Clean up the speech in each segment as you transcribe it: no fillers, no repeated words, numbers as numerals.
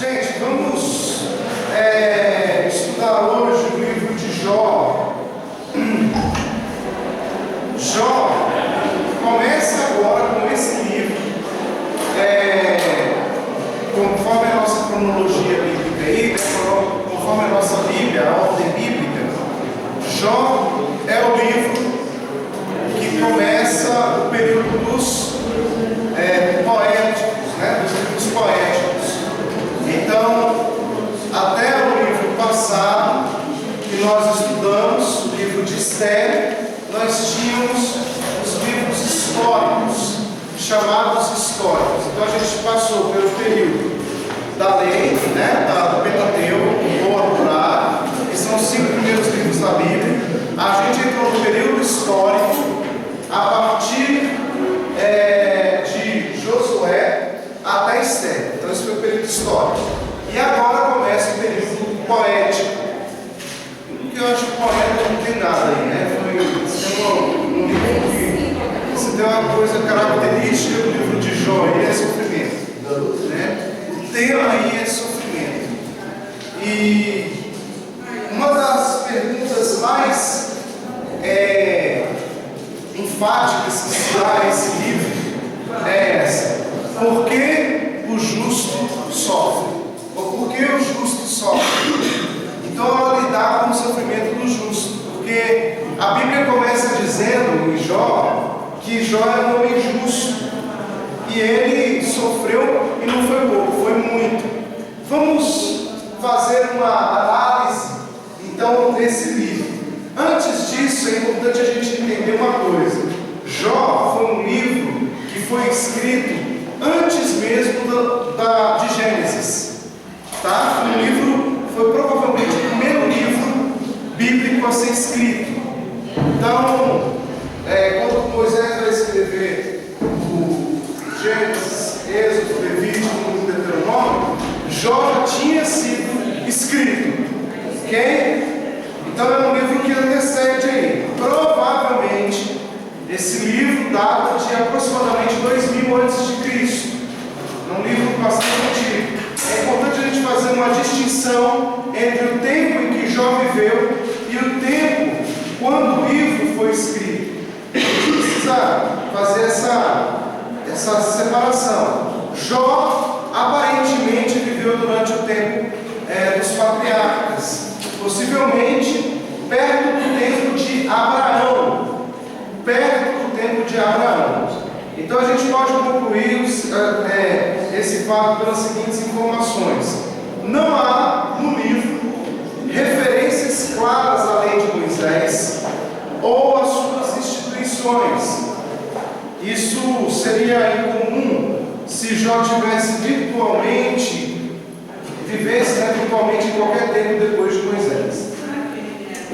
Gente, vamos estudar hoje o livro de Jó. Jó começa agora com esse livro, conforme a nossa cronologia bíblica aí, conforme a nossa Bíblia, a ordem bíblica. Jó é o livro que começa o período dos poéticos, né? Dos livros poéticos. Então, até o livro passado, que nós estudamos, o livro de Esther, nós tínhamos os livros históricos, chamados históricos. Então, a gente passou pelo período da lei, né? Do Pentateuco, ou Torá, que são os 5 primeiros livros da Bíblia. A gente entrou no período histórico, a partir de Josué até Esther. Então esse foi o período histórico. E agora começa o período poético. Porque eu acho que poeta não tem nada aí, né? Você tem uma coisa característica do livro de Jó, e é sofrimento. Né? O tema aí é sofrimento. E uma das perguntas mais enfáticas que se dá a esse livro é essa: por que o justo sofre? Ou por que o justo sofre? Então ela lidar com o sofrimento do justo, porque a Bíblia começa dizendo em Jó que Jó é um homem justo e ele sofreu, e não foi pouco, foi muito. Vamos fazer uma análise então desse livro. Antes disso, é importante a gente entender uma coisa. Jó foi um livro que foi escrito antes mesmo de Gênesis. Tá? Foi provavelmente o primeiro livro bíblico a ser escrito. Então, quando Moisés vai escrever o Gênesis, Êxodo, Levítico e Deuteronômio, Jó já tinha sido escrito. Ok? Então é um livro que antecede aí. Provavelmente esse livro data de aproximadamente 2000 a.C. É um livro bastante antigo. É importante a gente fazer uma distinção entre o tempo em que Jó viveu e o tempo quando o livro foi escrito. A gente precisa fazer essa separação. Jó aparentemente viveu durante o tempo dos patriarcas, possivelmente perto do tempo de Abraão. Então a gente pode concluir esse fato pelas seguintes informações: não há no livro referências claras à lei de Moisés ou às suas instituições. Isso seria incomum se Jó vivesse virtualmente em qualquer tempo depois de Moisés.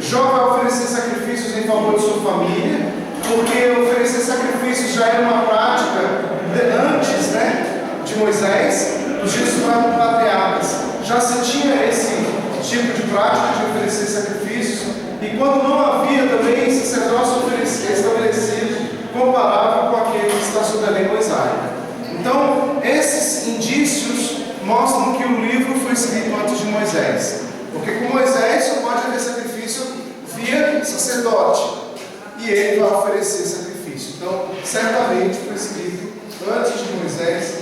Jó vai oferecer sacrifícios em favor de sua família, porque oferecer sacrifícios já era uma prática antes, de Moisés, dos dias dos patriarcas. Já se tinha esse tipo de prática de oferecer sacrifícios, e quando não havia também sacerdócio estabelecido comparável com aquele que está sob a lei mosaica. Então, esses indícios mostram que o livro foi escrito antes de Moisés, porque com Moisés só pode haver sacrifício via sacerdote, e ele vai oferecer sacrifício. Então, certamente foi escrito antes de Moisés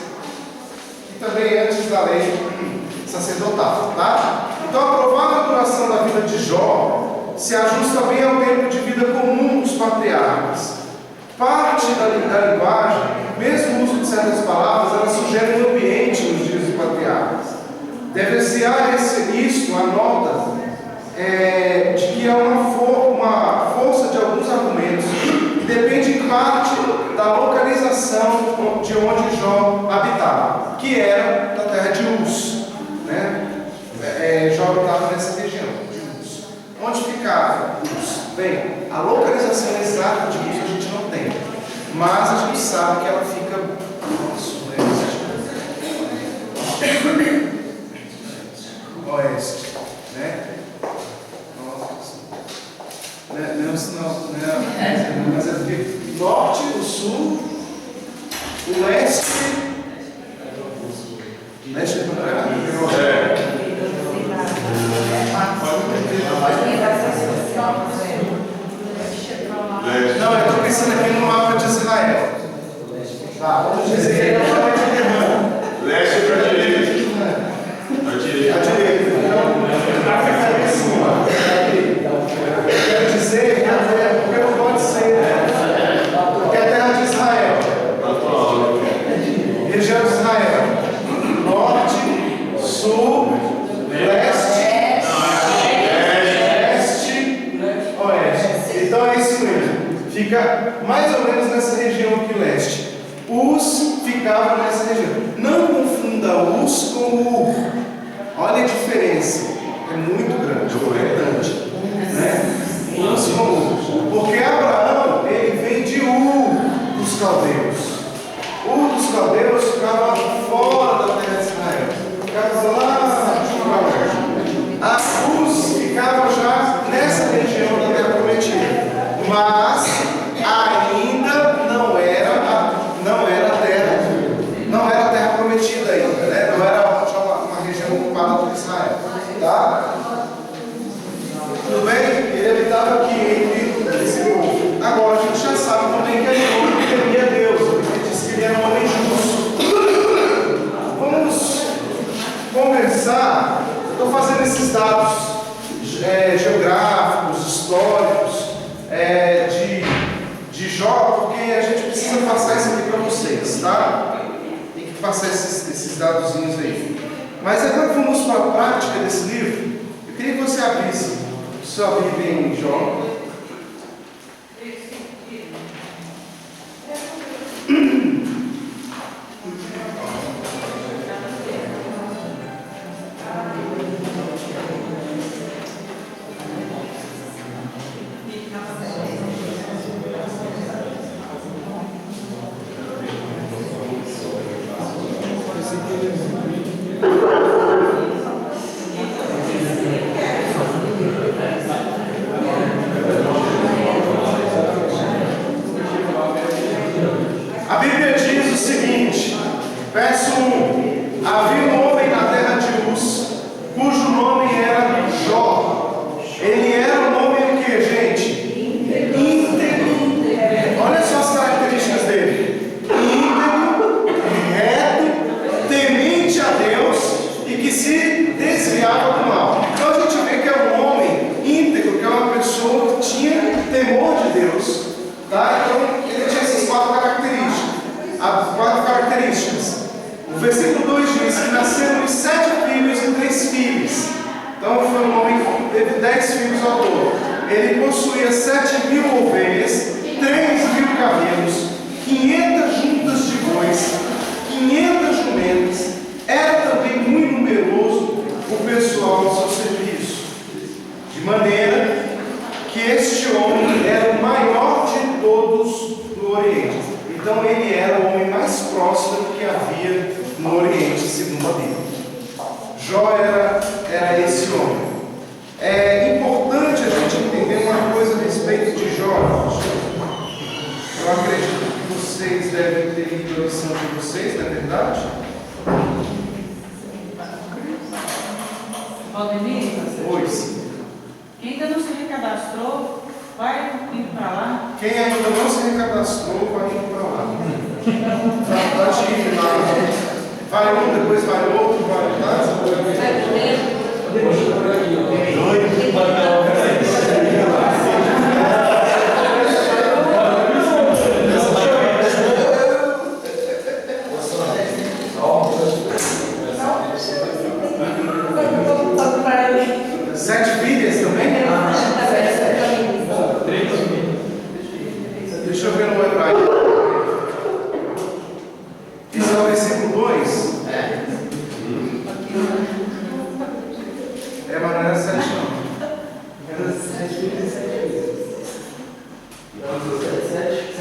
e também antes da lei sacerdotal, tá? Então, a provável duração da vida de Jó se ajusta bem ao tempo de vida comum dos patriarcas. Parte da linguagem, mesmo o uso de certas palavras, ela sugere um ambiente nos dias dos patriarcas. Deve-se a isto a nota de que há uma força de alguns argumentos que depende em parte da localização de onde Jó habitava, que era da terra de Uz. Jó habitava nessa região de Uz. Onde ficava Uz? Bem, a localização exata de Uz a gente não tem, mas a gente sabe que ela fica oeste, mas é porque norte, o sul, o leste, leste é esses dados geográficos, históricos de Jó, porque a gente precisa passar isso aqui para vocês, tá? Tem que passar esses dadozinhos aí. Mas agora vamos para a prática desse livro. Eu queria que você abrisse sua Bíblia em Jó. A Bíblia diz o seguinte, verso 1: havia um homem na terra de Uz, cujo nome era Jó. Ele era um homem o que, gente? Íntegro. Olha só as características dele: íntegro, reto, temente a Deus e que se desviava do mal. Então a gente vê que é um homem íntegro, que é uma pessoa que tinha temor de Deus, tá? Então ele tinha essas quatro características. O versículo 2 diz que nasceram 7 filhos e 3 filhas. Então foi um homem que teve 10 filhos ao todo. Ele possuía 7.000 ovelhas, 3.000 camelos, 500 juntas de bois, 500 jumentas. Era também muito numeroso o pessoal ao seu serviço, de maneira que este homem era o maior de todos do Oriente. Então ele era o homem mais próspero que havia no Oriente, segundo a Bíblia. Jó era esse homem. É importante a gente entender uma coisa a respeito de Jó. Eu acredito que vocês devem ter lido a lição de vocês, não é verdade? Valdemir, Pois. quem ainda não se recadastrou, vai indo para lá. Quem ainda não se recadastrou, vai indo para lá. Pode ir lá. Vai um, depois vai outro, vai lá. Sete filhas também? Deixa eu ver no hebraico. Isso é o versículo 2? Mas não era 7 não. Era 7 filhos e 7 filhas. 7.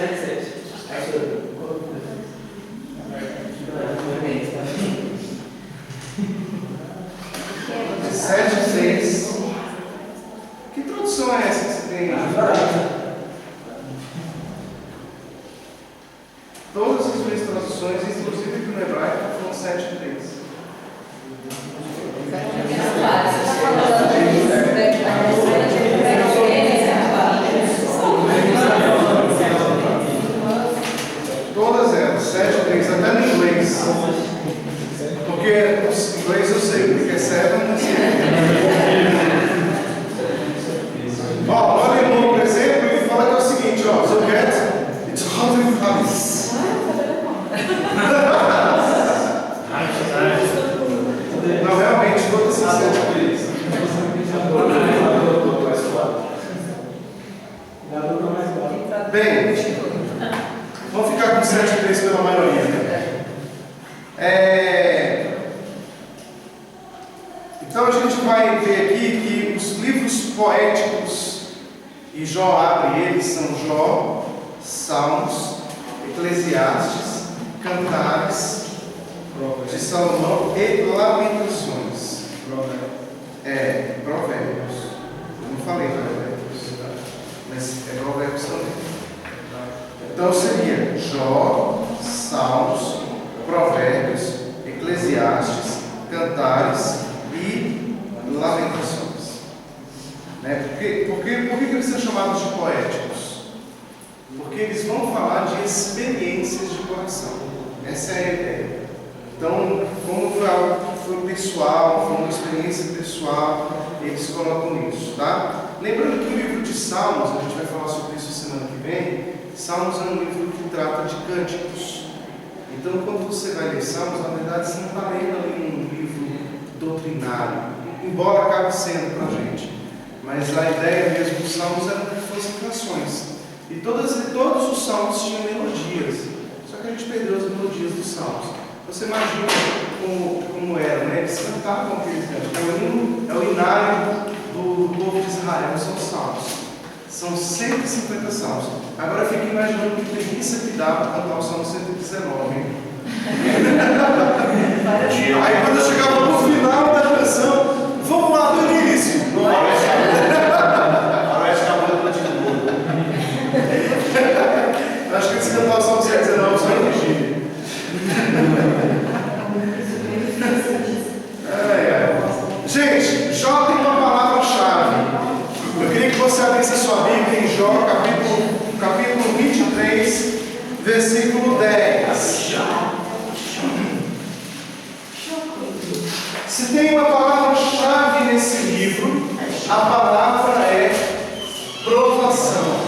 7, 6. Que tradução é essa que você tem aí? Todas as minhas traduções, inclusive aqui no hebraico, foram 7, 3. Todas elas, 7, 3, até no inglês. Porque os inglês eu sei, porque é 7, não sei. Ó, o irmão, por exemplo, ele fala que é o seguinte, ó, so get, it's 100 families. Não, realmente, todas essas 7 vezes. Bem, vamos ficar com 7 vezes pela maioria. Então a gente vai ver aqui que os livros poéticos, e Jó abre eles, são Jó, Salmos, Eclesiastes, Cantares de Salomão e Lamentações. Provérbios. Eu não falei Provérbios, mas é Provérbios também. Então seria Jó, Salmos, Provérbios, Eclesiastes, Cantares e Lamentações. Por que eles são chamados de poéticos? Porque eles vão falar de experiências de coração. Essa é a ideia. Então, como foi algo que foi pessoal, foi uma experiência pessoal, eles colocam isso, tá? Lembrando que o livro de Salmos, a gente vai falar sobre isso semana que vem, Salmos é um livro que trata de cânticos. Então, quando você vai ler Salmos, na verdade você não está lendo ali um livro doutrinário, embora acabe sendo para a gente. Mas a ideia mesmo dos Salmos era que fossem canções. E todos os Salmos tinham melodias. Só que a gente perdeu as melodias dos Salmos. Você imagina como era, né? Eles cantavam aqueles cantos. É o inário do povo de Israel, são os Salmos. São 150 Salmos. Agora eu fico imaginando que preguiça que dá para cantar o Salmo 119. Hein? Aí quando eu chegava no final da canção, vamos lá do início. Acho que eles cantaram o Salmo 119 só em vigília. Gente, Jó tem uma palavra-chave. Eu queria que você abrisse a sua Bíblia em Jó, capítulo 23, versículo 10. Se tem uma palavra-chave nesse livro, a palavra é provação.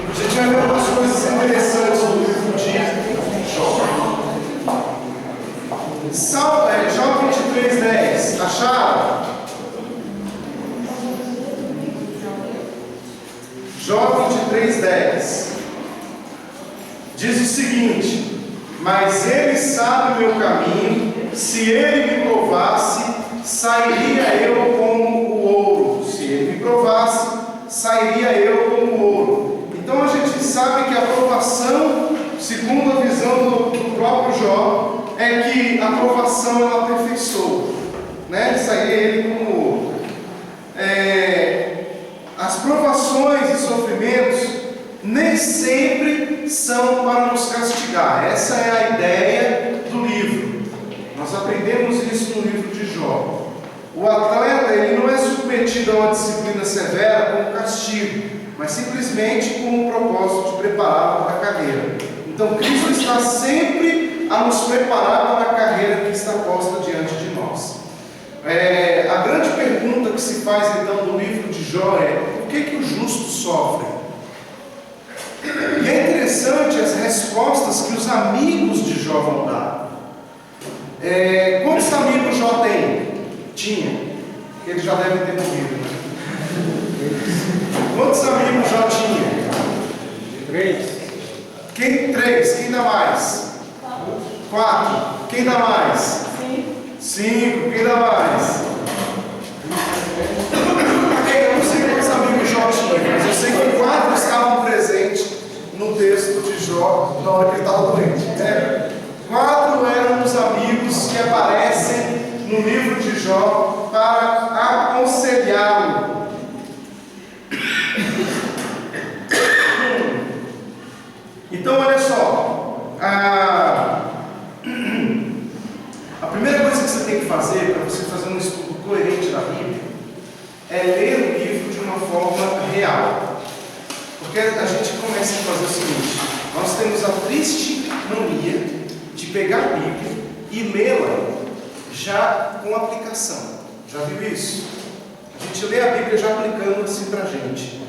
A gente vai ver algumas coisas interessantes no livro de Jó. Jó 23, 10. Acharam? Jó 23, 10. Diz o seguinte: mas ele sabe o meu caminho, se ele me provasse, sairia eu como o ouro. Se ele me provasse, sairia eu como o ouro. Então a gente sabe que a provação, segundo a visão do próprio Jó, é que a provação ela aperfeiçoa, né? Sairia ele como ouro. As provações e sofrimentos nem sempre são para nos castigar. Essa é a ideia do livro. Nós aprendemos isso no livro de Jó. O atleta ele não é submetido a uma disciplina severa como castigo, mas simplesmente com o propósito de prepará-lo para a carreira. Então Cristo está sempre a nos preparar para a carreira que está posta diante de nós. A grande pergunta que se faz então no livro de Jó é: por que o justo sofre? E é interessante as respostas que os amigos de Jó vão dar. Quantos amigos Jó tem? Tinha. Eles já devem ter morrido, né? Quantos amigos Jó tinha? 3. Três. Quem dá mais? 4. Quem dá mais? 5. Quem dá mais? Eu não sei quantos amigos Jó tinha, mas eu sei que 4 estavam presentes no texto de Jó na hora que ele estava doente. 4 eram os amigos que aparecem no livro de Jó para aconselhá-lo. Então, olha só, a primeira coisa que você tem que fazer para você fazer um estudo coerente da Bíblia é ler o livro de uma forma real. Porque a gente começa a fazer o seguinte: nós temos a triste mania de pegar a Bíblia e lê-la já com aplicação. Já viu isso? A gente lê a Bíblia já aplicando assim para a gente.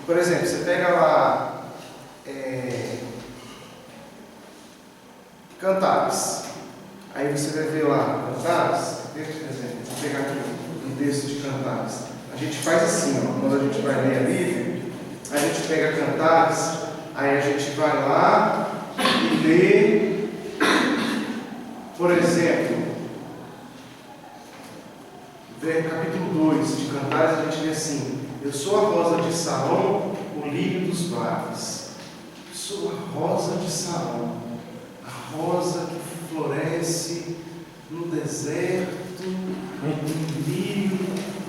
Por exemplo, você pega lá Cantares. Aí você vai ver lá Cantares. Por exemplo, vou pegar aqui um texto de Cantares. A gente faz assim, ó, quando a gente vai ler a Bíblia, a gente pega Cantares, aí a gente vai lá e lê, por exemplo, capítulo 2 de Cantares, a gente lê assim: eu sou a rosa de Saron, o lírio dos vales. Sou a rosa de Saron, a rosa que floresce no deserto, no lírio,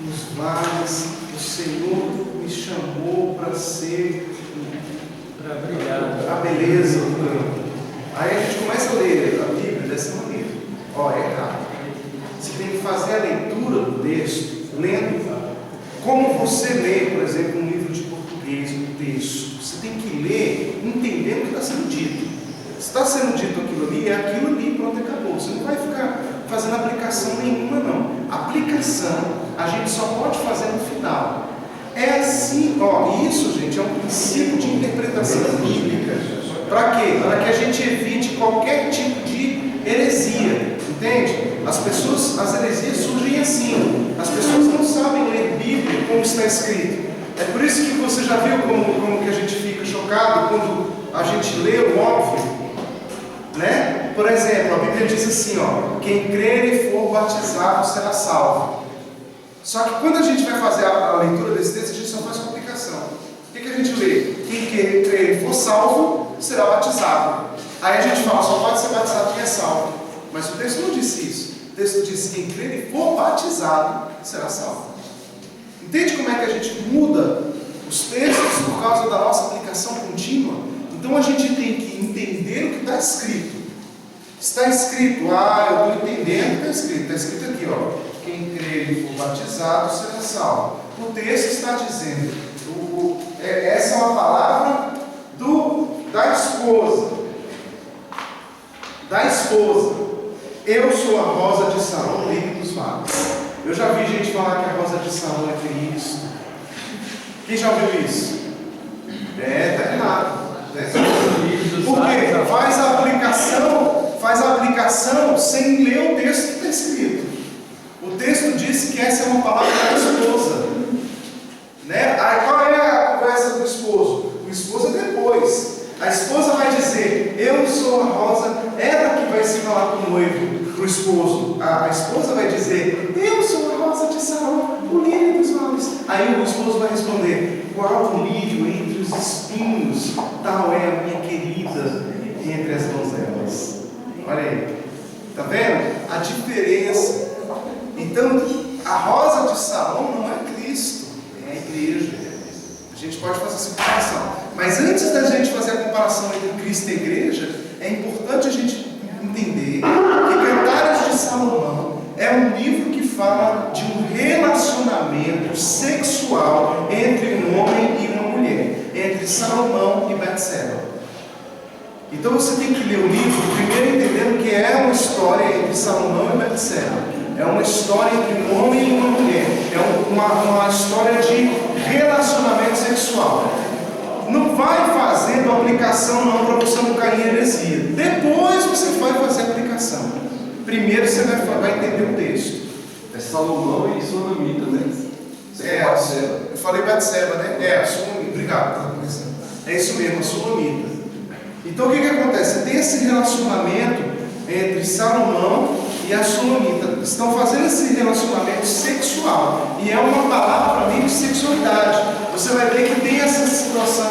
nos vales. O Senhor me chamou para ser a beleza do campo. Aí a gente começa a ler a Bíblia dessa maneira. É errado. Você tem que fazer a leitura do texto, lendo como você lê, por exemplo, um livro de português, um texto. entendendo o que está sendo dito. Se está sendo dito aquilo ali, é aquilo ali, pronto, acabou. Você não vai ficar fazendo aplicação nenhuma, não. Aplicação a gente só pode fazer no final. É assim, isso, gente, é um princípio de interpretação bíblica. Para quê? Para que a gente evite qualquer tipo de heresia, entende? As heresias surgem assim. As pessoas não sabem ler Bíblia como está escrito. É por isso que você já viu como que a gente fica chocado quando a gente lê o óbvio, né? Por exemplo, a Bíblia diz assim, quem crer e for batizado será salvo. Só que quando a gente vai fazer a leitura desse texto, a gente só faz uma aplicação. O que a gente lê? Quem crer e for salvo será batizado. Aí a gente fala, só pode ser batizado quem é salvo. Mas o texto não disse isso. O texto diz, quem crer e for batizado será salvo. Entende como é que a gente muda os textos por causa da nossa aplicação contínua? Então a gente tem que entender o que está escrito. Está escrito, eu estou entendendo o que está escrito aqui, quem crer e for batizado será salvo. O texto está dizendo, essa é uma palavra da esposa. Da esposa. Eu sou a rosa de Sarão, lírio dos vales. Eu já vi gente falar que a rosa de Sarão é Cristo. Quem já ouviu isso? Está errado. Porque faz a aplicação sem ler o texto que está escrito. O texto diz que essa é uma palavra da esposa, né? Aí qual é a conversa do esposo? O esposo é depois. A esposa vai dizer, eu sou a rosa, ela que vai se falar com o noivo, para o esposo. A esposa vai dizer, eu sou a rosa de Sarão, o lírio dos vales. Aí o esposo vai responder, qual o lírio entre os espinhos, tal é a minha querida entre as donzelas. Olha aí, está vendo? A diferença. Então, a rosa de Sarão não é Cristo, é a igreja. A gente pode fazer essa comparação. Mas antes da gente fazer a comparação entre Cristo e a igreja, é importante a gente entender que Cantares de Salomão é um livro que fala de um relacionamento sexual entre um homem e uma mulher, entre Salomão e Betseba. Então você tem que ler o livro primeiro entendendo que é uma história entre Salomão e Betseba. É uma história entre um homem e uma mulher. É uma história de relacionamento sexual. Não vai fazendo aplicação não para você não cair em heresia. Depois você vai fazer a aplicação. Primeiro você vai entender o texto. É Salomão e Sunamita, né? Eu falei Betseba, né? A Sunamita. Obrigado. É isso mesmo, a Sunamita. Então o que acontece? Tem esse relacionamento entre Salomão e a Sunamita. Estão fazendo esse relacionamento sexual. E é uma palavra para mim de sexualidade. Você vai ver que tem essa situação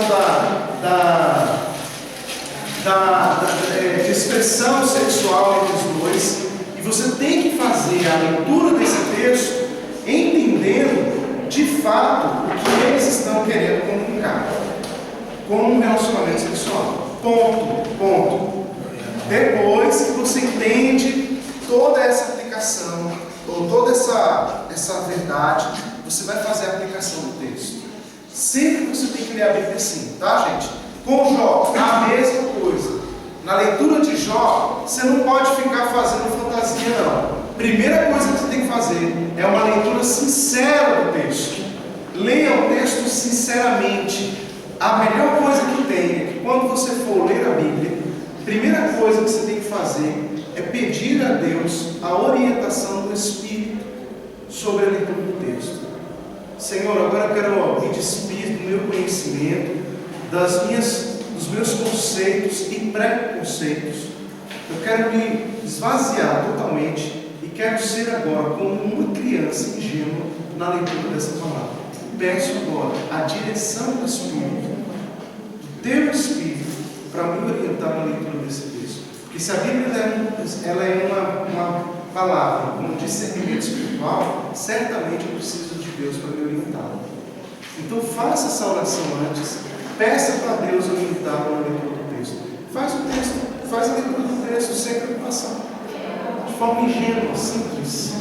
de expressão sexual entre os dois. E você tem que fazer a leitura desse texto entendendo de fato o que eles estão querendo comunicar como um relacionamento sexual. Ponto. Depois que você entende toda essa aplicação, ou toda essa verdade, você vai fazer a aplicação do texto. Sempre você tem que ler a Bíblia assim, tá, gente? Com Jó, a mesma coisa. Na leitura de Jó, você não pode ficar fazendo fantasia, não. Primeira coisa que você tem que fazer é uma leitura sincera do texto. Leia o texto sinceramente. A melhor coisa que tem é que quando você for ler a Bíblia, a primeira coisa que você tem que fazer é pedir a Deus a orientação do Espírito sobre a leitura do texto. Senhor, agora eu quero me despir do meu conhecimento, dos meus conceitos e preconceitos. Eu quero me esvaziar totalmente e quero ser agora como uma criança ingênua na leitura dessa palavra. Peço agora a direção do Espírito, do teu Espírito, para me orientar na leitura desse texto. Porque se a Bíblia ela é uma palavra com discernimento espiritual, certamente eu preciso de Deus para me orientar. Então faça essa oração antes, peça para Deus orientar na leitura do texto. Faz a leitura do texto sem preocupação, de forma ingênua, simples,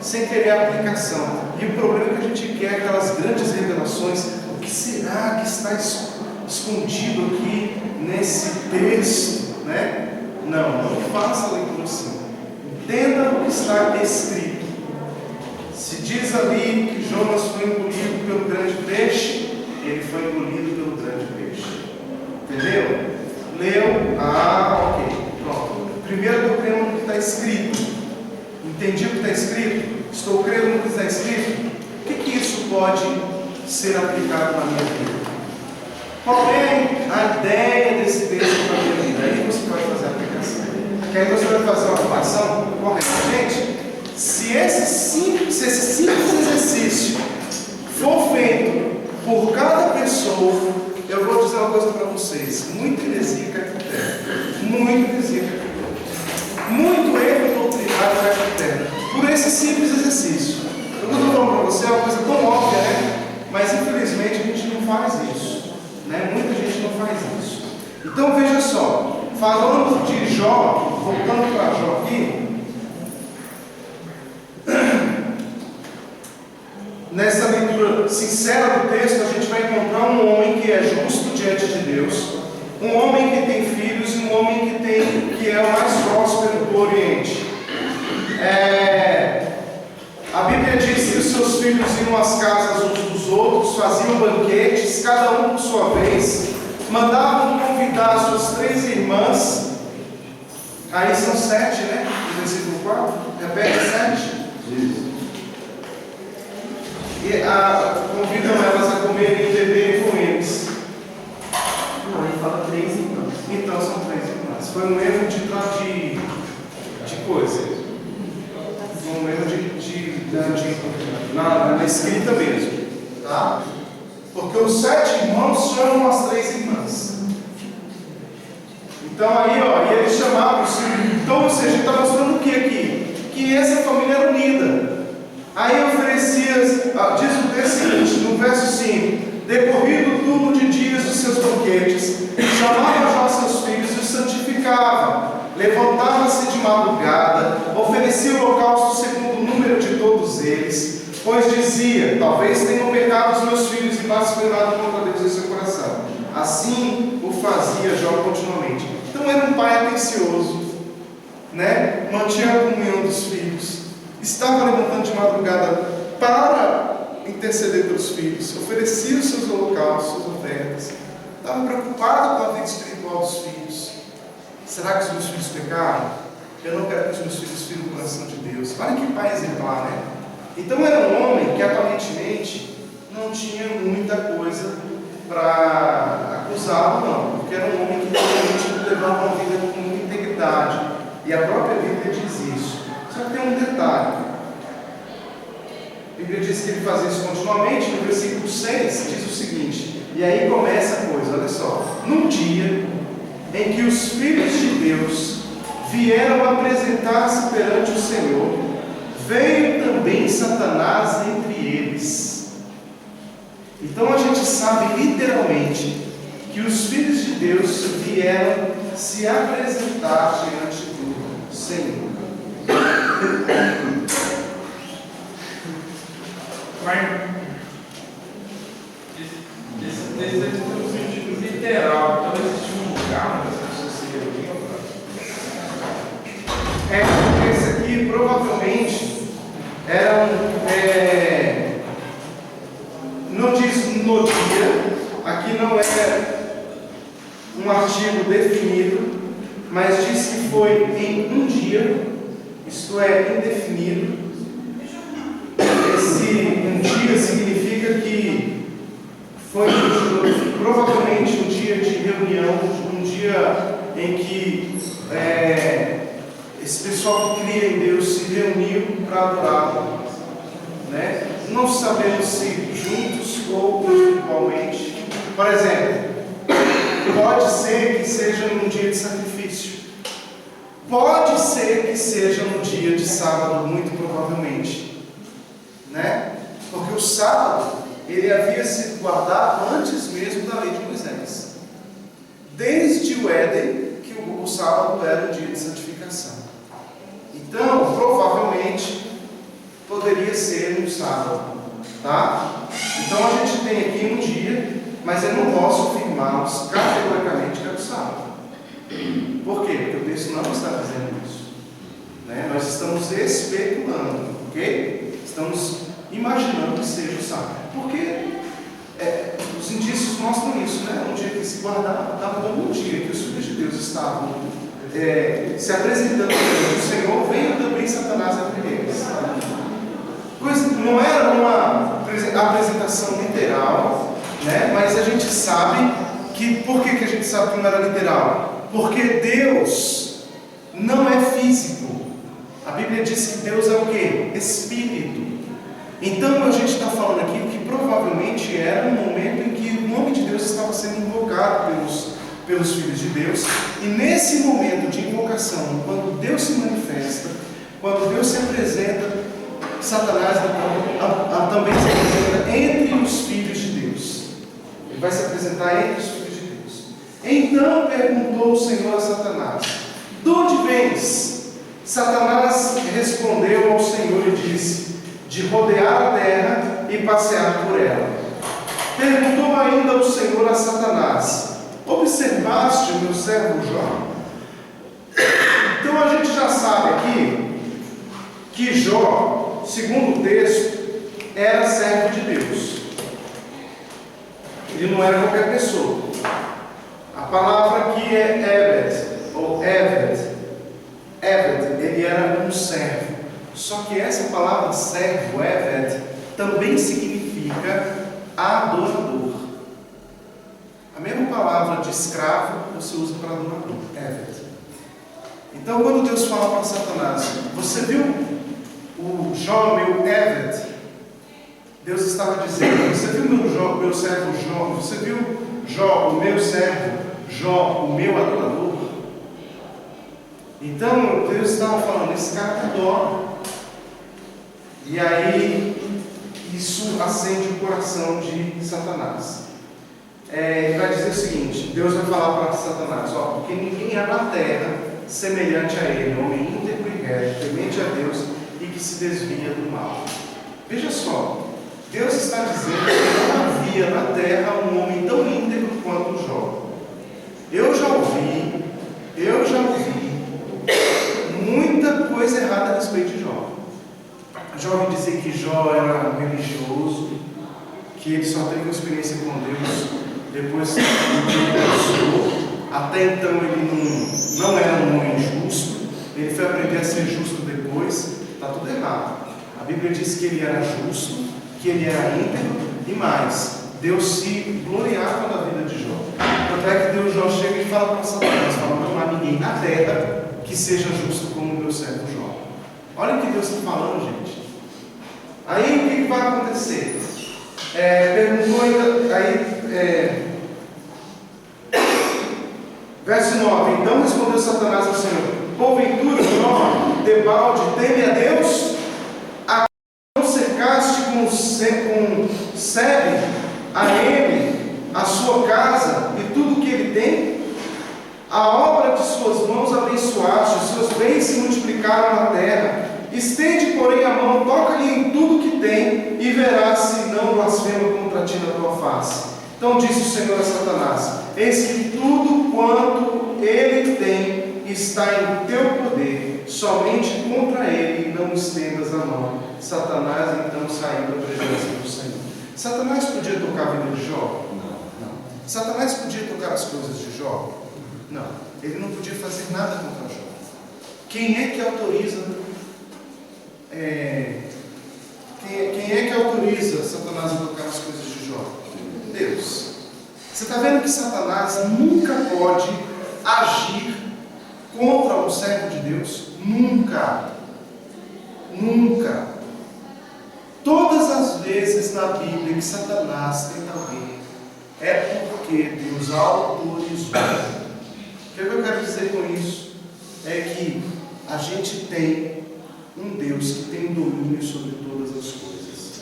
sem querer aplicação. E o problema é que a gente quer aquelas grandes revelações. O que será que está escondido escondido aqui nesse texto, né? Não faça a leitura assim. Entenda o que está escrito. Se diz ali que Jonas foi engolido pelo grande peixe, ele foi engolido pelo grande peixe. Entendeu? Leu? Ok. Pronto. Primeiro eu creio no que está escrito. Entendi o que está escrito? Estou crendo no que está escrito? O que isso pode ser aplicado na minha vida? Qual é a ideia desse texto para a minha vida? Aí você vai fazer a aplicação. Que aí você vai fazer uma aplicação corretamente. Se esse simples exercício for feito por cada pessoa, eu vou dizer uma coisa para vocês: muita heresia cai por terra. Muita heresia cai por terra. Muito erro doutrinário cai por terra. Por esse simples exercício. Eu não estou falando para você, é uma coisa tão óbvia, né? Mas infelizmente a gente não faz isso. Né? Muita gente não faz isso. Então veja só, falando de Jó, voltando para Jó aqui, nessa leitura sincera do texto, a gente vai encontrar um homem que é justo diante de Deus, um homem que tem filhos e um homem que é o mais próspero do Oriente. A Bíblia diz que os seus filhos iam às casas uns dos outros, faziam banquetes, cada um por sua vez, mandavam convidar suas 3 irmãs, aí são 7, né? No versículo 4, repete 7. E convidam elas a comerem e beberem com eles. Não, ele fala 3 irmãs. Então são 3 irmãs. Foi um erro de coisa. Foi um erro na escrita mesmo. Tá? Porque os 7 irmãos chamam as 3 irmãs. Então aí, e eles chamavam os filhos. Então, ou seja, está mostrando o que aqui? Que essa família era unida. Aí oferecia, diz o texto seguinte, no verso 5: decorrido o turno de dias dos seus banquetes, chamava já seus filhos e os santificava, levantava-se de madrugada, oferecia o holocausto segundo o número de todos eles, pois dizia: talvez tenham pecado os meus filhos e blasfemado contra Deus em seu coração. Assim o fazia Jó continuamente. Então era um pai atencioso, né? Mantinha a comunhão dos filhos, estava levantando de madrugada para interceder pelos filhos, oferecia os seus holocaustos, suas ofertas, estava preocupado com a vida espiritual dos filhos. Será que os meus filhos pecaram? Eu não quero que os meus filhos firam o coração de Deus. Olha que pai exemplar, né? Então era um homem que aparentemente não tinha muita coisa para acusá-lo, não, porque era um homem que realmente levava uma vida com muita integridade, e a própria Bíblia diz isso. Só que tem um detalhe. A Bíblia diz que ele fazia isso continuamente. No versículo 6 diz o seguinte, e aí começa a coisa, olha só: num dia em que os filhos de Deus vieram apresentar-se perante o Senhor, veio também Satanás entre eles. Então a gente sabe literalmente que os filhos de Deus vieram se apresentar diante do Senhor. Esse texto tem um sentido literal, então existe um lugar onde as pessoas se reuniam. Porque esse aqui provavelmente era não diz no dia, aqui não é um artigo definido, mas diz que foi em um dia, isto é, indefinido. Esse um dia significa que foi provavelmente um dia de reunião, um dia em que esse pessoal que cria em Deus se reuniu para adorá-lo, né? Não sabemos se juntos ou individualmente. Por exemplo, pode ser que seja num dia de sacrifício, pode ser que seja no dia de sábado, muito provavelmente, né? Porque o sábado ele havia sido guardado antes mesmo da lei de Moisés. Desde o Éden, que o sábado era o dia de santificação. Então, provavelmente, poderia ser no sábado, tá? Então a gente tem aqui um dia mas eu não posso afirmá-los categoricamente que é o sábio. Por quê? Porque o texto não está dizendo isso. Né? Nós estamos especulando, ok? Estamos imaginando que seja o sábio. Porque os indícios mostram isso, né? Um dia que se guardava, estava dando um dia que os filhos de Deus estavam se apresentando diante do Senhor, veio também Satanás entre eles. Não era uma apresentação literal, né? Mas a gente sabe que, por que a gente sabe que não era literal? Porque Deus não é físico. A Bíblia diz que Deus é o quê? Espírito. Então a gente está falando aqui que provavelmente era um momento em que o nome de Deus estava sendo invocado pelos filhos de Deus, e nesse momento de invocação, quando Deus se manifesta, quando Deus se apresenta, Satanás também se apresenta entre os filhos de Deus. Ele vai se apresentar entre os filhos de Deus. Então perguntou o Senhor a Satanás: de onde vens? Satanás respondeu ao Senhor e disse: de rodear a terra e passear por ela. Perguntou ainda o Senhor a Satanás: observaste o meu servo Jó? Então a gente já sabe aqui que Jó, segundo o texto, era servo de Deus. Ele não era qualquer pessoa. A palavra aqui é Eved, ou Eved. Eved, ele era um servo. Só que essa palavra servo, Eved, também significa adorador. A mesma palavra de escravo você usa para adorador, Eved. Então, quando Deus fala para Satanás: você viu o Jó, meu Eved? Deus estava dizendo: você viu meu servo Jó? Você viu Jó, o meu servo Jó, o meu adorador? Então, Deus estava falando: esse cara adora. E aí, isso acende o coração de Satanás. Ele vai dizer o seguinte: Deus vai falar para Satanás: porque ninguém há na terra semelhante a ele, homem íntegro e reto, temente a Deus e que se desvia do mal. Veja só, Deus está dizendo que não havia na terra um homem tão íntegro quanto Jó. Eu já ouvi muita coisa errada a respeito de Jó. Já ouvi dizer que Jó era um religioso, que ele só teve uma experiência com Deus depois que ele casou. Até então ele não era um homem justo, ele foi aprender a ser justo depois. Está tudo errado. A Bíblia diz que ele era justo, que ele era íntegro, e mais, Deus se gloriava na vida de Jó. Tanto é que Deus Jó chega e fala para Satanás: não há ninguém na terra que seja justo como o meu servo Jó. Olha o que Deus está falando, gente. Aí o que vai acontecer? Perguntou ainda, verso 9: então respondeu Satanás ao Senhor: porventura, Jó, debalde, teme a Deus? Não cercaste com sebe a ele, a sua casa e tudo o que ele tem? A obra de suas mãos abençoaste, os seus bens se multiplicaram na terra. Estende, porém, a mão, toca-lhe em tudo que tem, e verás se não blasfema contra ti na tua face. Então disse o Senhor a Satanás: eis que tudo quanto ele tem está em teu poder, somente contra ele não estendas a mão. Satanás então saiu da presença do Senhor. Satanás podia tocar a vida de Jó? Não. Satanás podia tocar as coisas de Jó? Não. Ele não podia fazer nada contra Jó. Quem é que autoriza? Quem é que autoriza Satanás a tocar as coisas de Jó? Deus. Você está vendo que Satanás nunca pode agir contra um servo de Deus? Nunca. Nunca. Todas as vezes na Bíblia que Satanás tenta alguém, é porque Deus autorizou. O que eu quero dizer com isso? É que a gente tem um Deus que tem domínio sobre todas as coisas.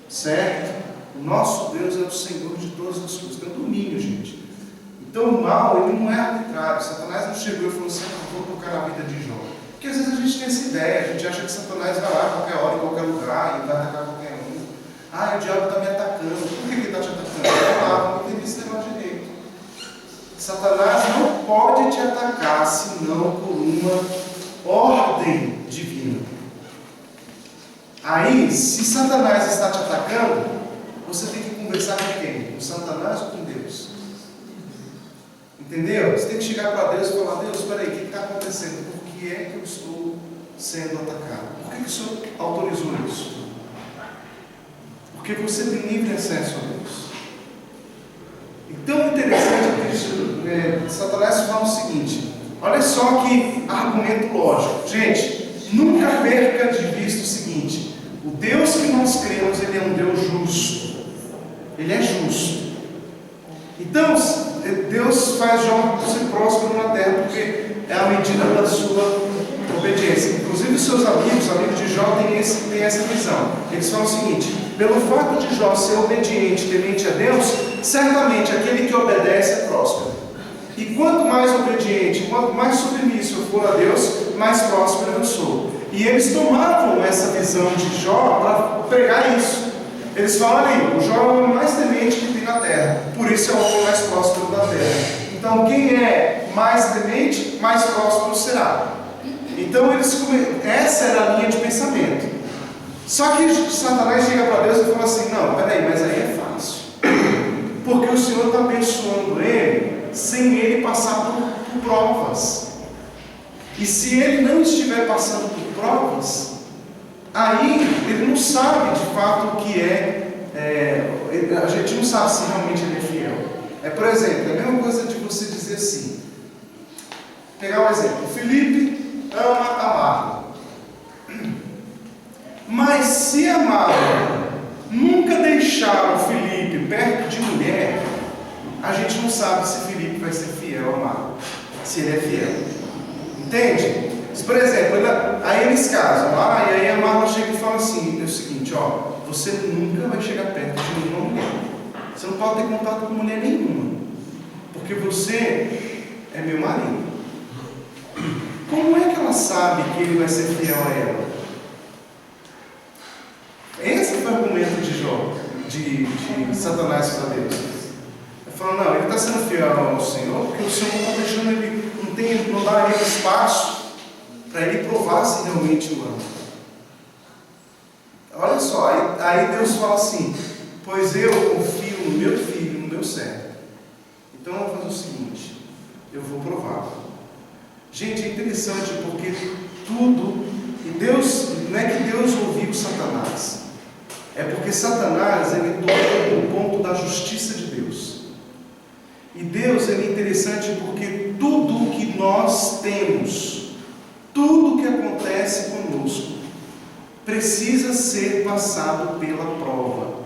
Certo? O nosso Deus é o Senhor de todas as coisas. Tem domínio, gente. Então o mal, ele não é arbitrário. Satanás não chegou e falou assim: vou tocar na vida de Jó. Porque às vezes a gente tem essa ideia, a gente acha que Satanás vai lá a qualquer hora, em qualquer lugar, e vai atacar qualquer um. O diabo está me atacando. Por que ele está te atacando? não entendi esse negócio direito. Satanás não pode te atacar senão por uma ordem divina. Aí, se Satanás está te atacando, você tem que conversar com quem? Com Satanás ou com Deus? Entendeu? Você tem que chegar para Deus e falar: Deus, espera aí, o que está acontecendo? Por que é que eu estou sendo atacado? Por que o Senhor autorizou isso? Porque você tem livre acesso a Deus. Então, interessante que Satanás fala o seguinte: olha só que argumento lógico. Gente, nunca perca de vista o seguinte: o Deus que nós cremos, Ele é um Deus justo. Ele é justo. Então, Deus faz Jó ser próspero na terra, porque é a medida da sua obediência. Inclusive, os seus amigos de Jó, têm essa visão. Eles falam o seguinte: pelo fato de Jó ser obediente, temente a Deus, certamente aquele que obedece é próspero. E quanto mais obediente, quanto mais submisso eu for a Deus, mais próspero eu sou. E eles tomavam essa visão de Jó para pregar isso. Eles falam ali: o Jó é o homem mais temente que tem na terra, por isso é o homem mais próspero da terra. Então, quem é mais temente, mais próspero será. Então, essa era a linha de pensamento. Só que Satanás chega para Deus e fala assim: não, peraí, mas aí é fácil, porque o Senhor está abençoando ele sem ele passar por provas. E se ele não estiver passando por provas, aí ele não sabe de fato o que a gente não sabe se realmente ele é fiel. Por exemplo, é a mesma coisa de você dizer assim, pegar um exemplo: Felipe ama a Marla, mas se a Marla nunca deixar o Felipe perto de mulher, a gente não sabe se Felipe vai ser fiel a Marla, se ele é fiel. Entende? Por exemplo, aí eles casam lá, e aí a Marla chega e fala assim: é o seguinte, ó, você nunca vai chegar perto de nenhuma mulher. Você não pode ter contato com mulher nenhuma, porque você é meu marido. Como é que ela sabe que ele vai ser fiel a ela? Esse foi o argumento de Satanás para Deus. Ele falou: não, ele está sendo fiel ao Senhor, porque o Senhor não está deixando ele, não dá a ele espaço para ele provar se realmente o ama. Olha só, aí Deus fala assim: pois eu confio no meu filho, no meu servo. Então eu vou fazer o seguinte: eu vou provar. Gente, é interessante porque tudo, e Deus, não é que Deus ouviu Satanás, é porque Satanás, ele toca no ponto da justiça de Deus. E Deus, ele é interessante porque tudo que nós temos, tudo que acontece conosco, precisa ser passado pela prova.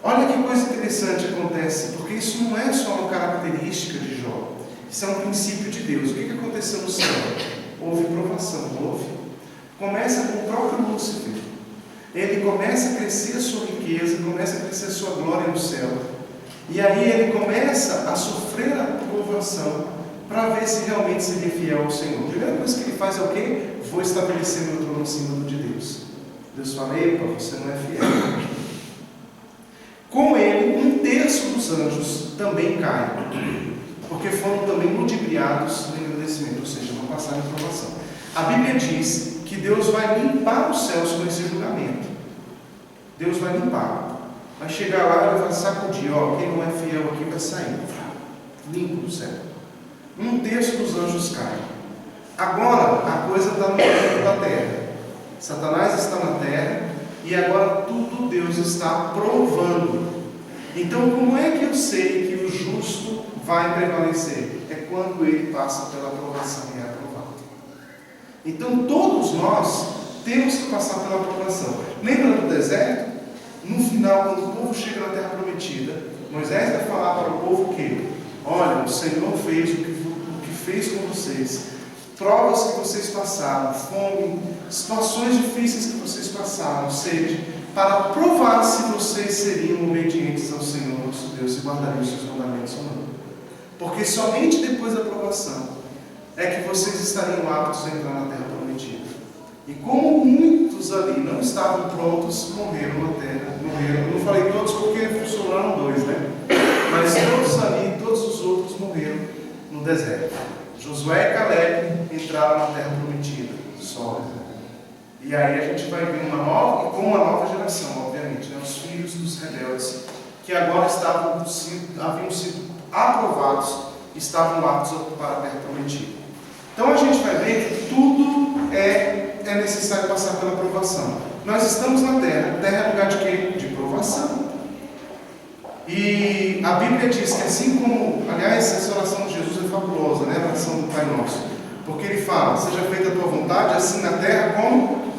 Olha que coisa interessante acontece, porque isso não é só uma característica de Jó, isso é um princípio de Deus. O que aconteceu no céu? Houve provação, houve. Começa com o próprio Lúcifer. Ele começa a crescer a sua riqueza, começa a crescer a sua glória no céu. E aí ele começa a sofrer a provação para ver se realmente seria fiel ao Senhor. A primeira coisa que ele faz é o quê? Vou estabelecer meu trono acima do de Deus. Deus fala: epa, você não é fiel. Com ele, 1/3 dos anjos também caem, porque foram também ludibriados no engrandecimento, ou seja, não passaram em provação. A Bíblia diz que Deus vai limpar os céus com esse julgamento. Deus vai limpar. Vai chegar lá e vai sacudir: ó, quem não é fiel aqui vai sair. Limpo do céu. 1/3 dos anjos caem. Agora a coisa está no centro da terra. Satanás está na terra e agora tudo Deus está provando. Então, como é que eu sei que o justo vai prevalecer? É quando ele passa pela provação e é aprovado. Então, todos nós temos que passar pela provação. Lembra do deserto? No final, quando o povo chega na terra prometida, Moisés vai falar para o povo que: olha, o Senhor fez o que fez com vocês, provas que vocês passaram, fome, situações difíceis que vocês passaram, sede, para provar se vocês seriam obedientes ao Senhor nosso Deus e guardariam os seus mandamentos ou não. Porque somente depois da provação é que vocês estariam aptos a entrar na terra prometida. E como muitos ali não estavam prontos, morreram na terra. Morreram. Eu não falei todos porque sobraram 2, né? Mas todos ali, todos os outros morreram no deserto. Josué e Caleb entraram na terra prometida, só. E aí a gente vai ver uma nova geração, obviamente, né? Os filhos dos rebeldes, que agora haviam sido aprovados, estavam aptos a ocupar a terra prometida. Então a gente vai ver que tudo é necessário passar pela provação. Nós estamos na terra. Terra é lugar de quê? De provação. E a Bíblia diz que assim como, aliás, essa oração de Jesus é fabulosa, né? A oração do Pai Nosso. Porque ele fala, seja feita a tua vontade, assim na terra como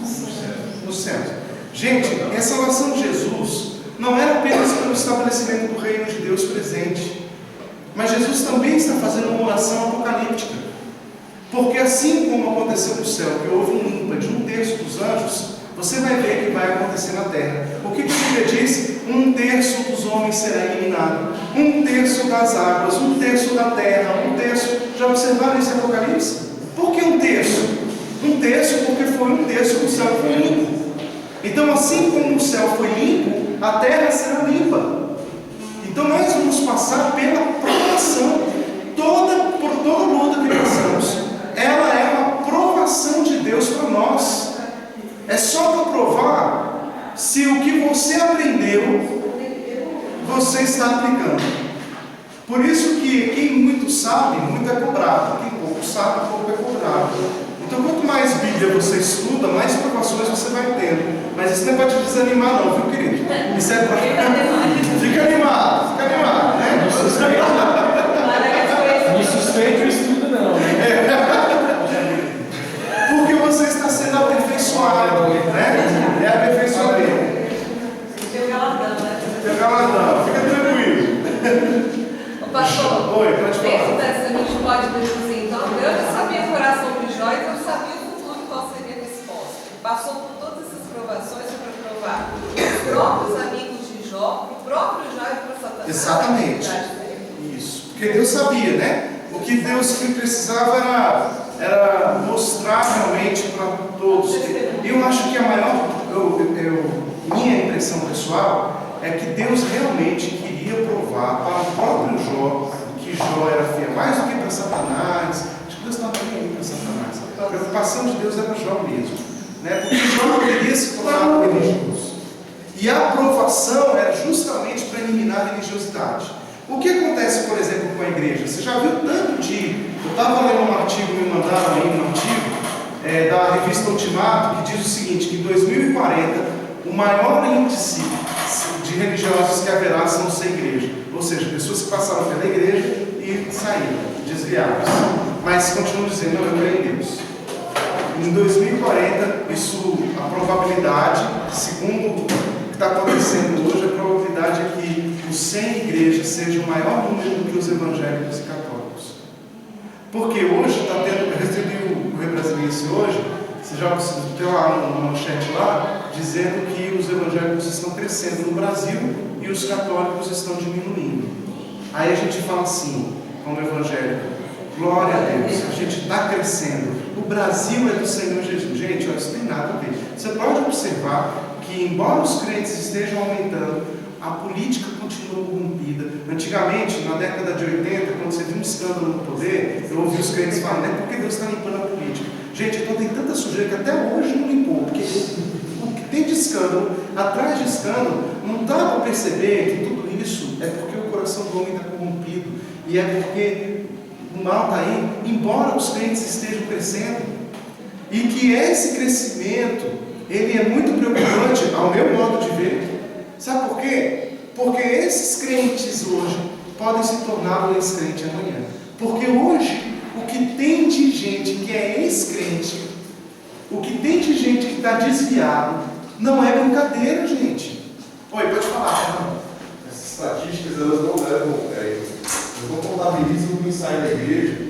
nos céus. Gente, essa oração de Jesus não era apenas pelo estabelecimento do reino de Deus presente. Mas Jesus também está fazendo uma oração apocalíptica. Porque assim como aconteceu no céu, que houve um ímpar de 1/3 dos anjos, você vai ver que vai acontecer na terra. O que a Bíblia diz? 1/3 dos homens será eliminado, 1/3 das águas, 1/3 da terra, 1/3. Já observaram esse Apocalipse? Por que 1/3? 1/3 porque foi 1/3 do céu que foi limpo. Então, assim como o céu foi limpo, a terra será limpa. Então nós vamos passar pela provação. Por toda luta que passamos, ela é uma provação de Deus para nós. É só para provar se o que você aprendeu, você está aplicando. Por isso que quem muito sabe, muito é cobrado. Quem pouco sabe, pouco é cobrado. Então quanto mais Bíblia você estuda, mais provações você vai tendo. Mas isso não é para te desanimar não, viu, querido? Isso é para... Fica animado, né? Não suspeite o estudo, não. Porque você está sendo aperfeiçoado, né? É aperfeiçoamento. Teu galadão, né? Teu galadão, fica tranquilo. Ô pastor, Oi, pode falar. dentro dessa a gente pode deduzir, então, Deus já sabia o coração de Jó e Deus sabia o futuro qual seria a resposta. Passou por todas essas provações para provar os próprios amigos de Jó, o próprio Jó e para Satanás. Exatamente. Isso. Porque Deus sabia, né? O que Deus precisava era mostrar realmente para todos. Eu acho que a maior, minha impressão pessoal é que Deus realmente queria provar para o próprio Jó que Jó era fiel, mais do que para Satanás. Acho que Deus estava nem aí para Satanás. A preocupação de Deus era Jó mesmo, né? Porque Jó não queria se tornar religioso. E a aprovação era justamente para eliminar a religiosidade. O que acontece, por exemplo, com a igreja? Você já viu tanto de... Eu estava lendo um artigo, me mandaram aí um artigo da revista Ultimato, que diz o seguinte, que em 2040 o maior índice de religiosos que haverá são sem igreja. Ou seja, pessoas que passaram pela igreja e saíram, desviaram-se. Mas continuam dizendo, não, eu creio em Deus. Em 2040, a probabilidade, segundo o que está acontecendo hoje, a probabilidade é que os sem igreja seja o maior número do que os evangélicos e católicos. Porque hoje está tendo, eu recebi o Correio Brasiliense hoje, você já tem lá uma manchete lá, dizendo que os evangélicos estão crescendo no Brasil e os católicos estão diminuindo. Aí a gente fala assim, como evangélico, glória a Deus, a gente está crescendo. O Brasil é do Senhor Jesus. Gente, olha, isso não tem nada a ver. Você pode observar que, embora os crentes estejam aumentando, a política continua corrompida. Antigamente, na década de 80, quando você viu um escândalo no poder, eu ouvi os crentes falando, é porque Deus está limpando a política. Gente, então tem tanta sujeira que até hoje não limpou, porque o que tem de escândalo, atrás de escândalo, não dá para perceber que tudo isso é porque o coração do homem está corrompido, e é porque o mal está aí, embora os crentes estejam crescendo, e que esse crescimento, ele é muito preocupante, ao meu modo de ver. Sabe por quê? Porque esses crentes hoje podem se tornar um ex-crente amanhã. Porque hoje, o que tem de gente que é ex-crente, o que tem de gente que está desviado, não é brincadeira, gente. Oi, pode falar. Essas estatísticas, elas não levam, elas não contabilizam o ensaio da igreja.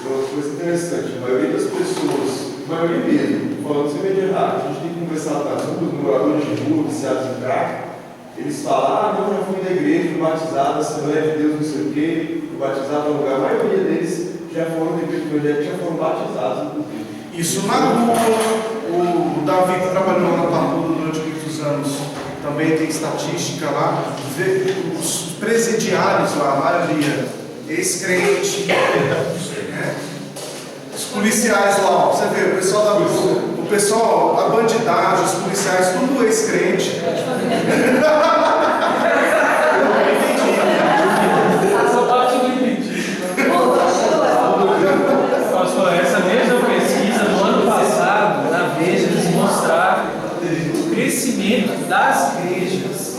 É uma coisa interessante. A maioria das pessoas, a maioria mesmo, falando sem medo de errado, a gente tem que conversar nas ruas, moradores de rua, viciados em crack. Eles falam, não, já fui da igreja, fui batizado, Assembleia de Deus, não sei o quê, fui batizado no lugar. A maioria deles já foram da igreja evangélica, já foram batizados, inclusive. Isso na rua, O Davi, que trabalhou lá na Papuda durante muitos anos, também tem estatística lá. Os presidiários lá, a maioria, ex-crente, né? Os policiais lá, você vê, o pessoal, a bandidagem, os policiais, tudo ex-crente. Pastor, essa mesma pesquisa no ano passado, na Veja, eles mostraram o crescimento das igrejas.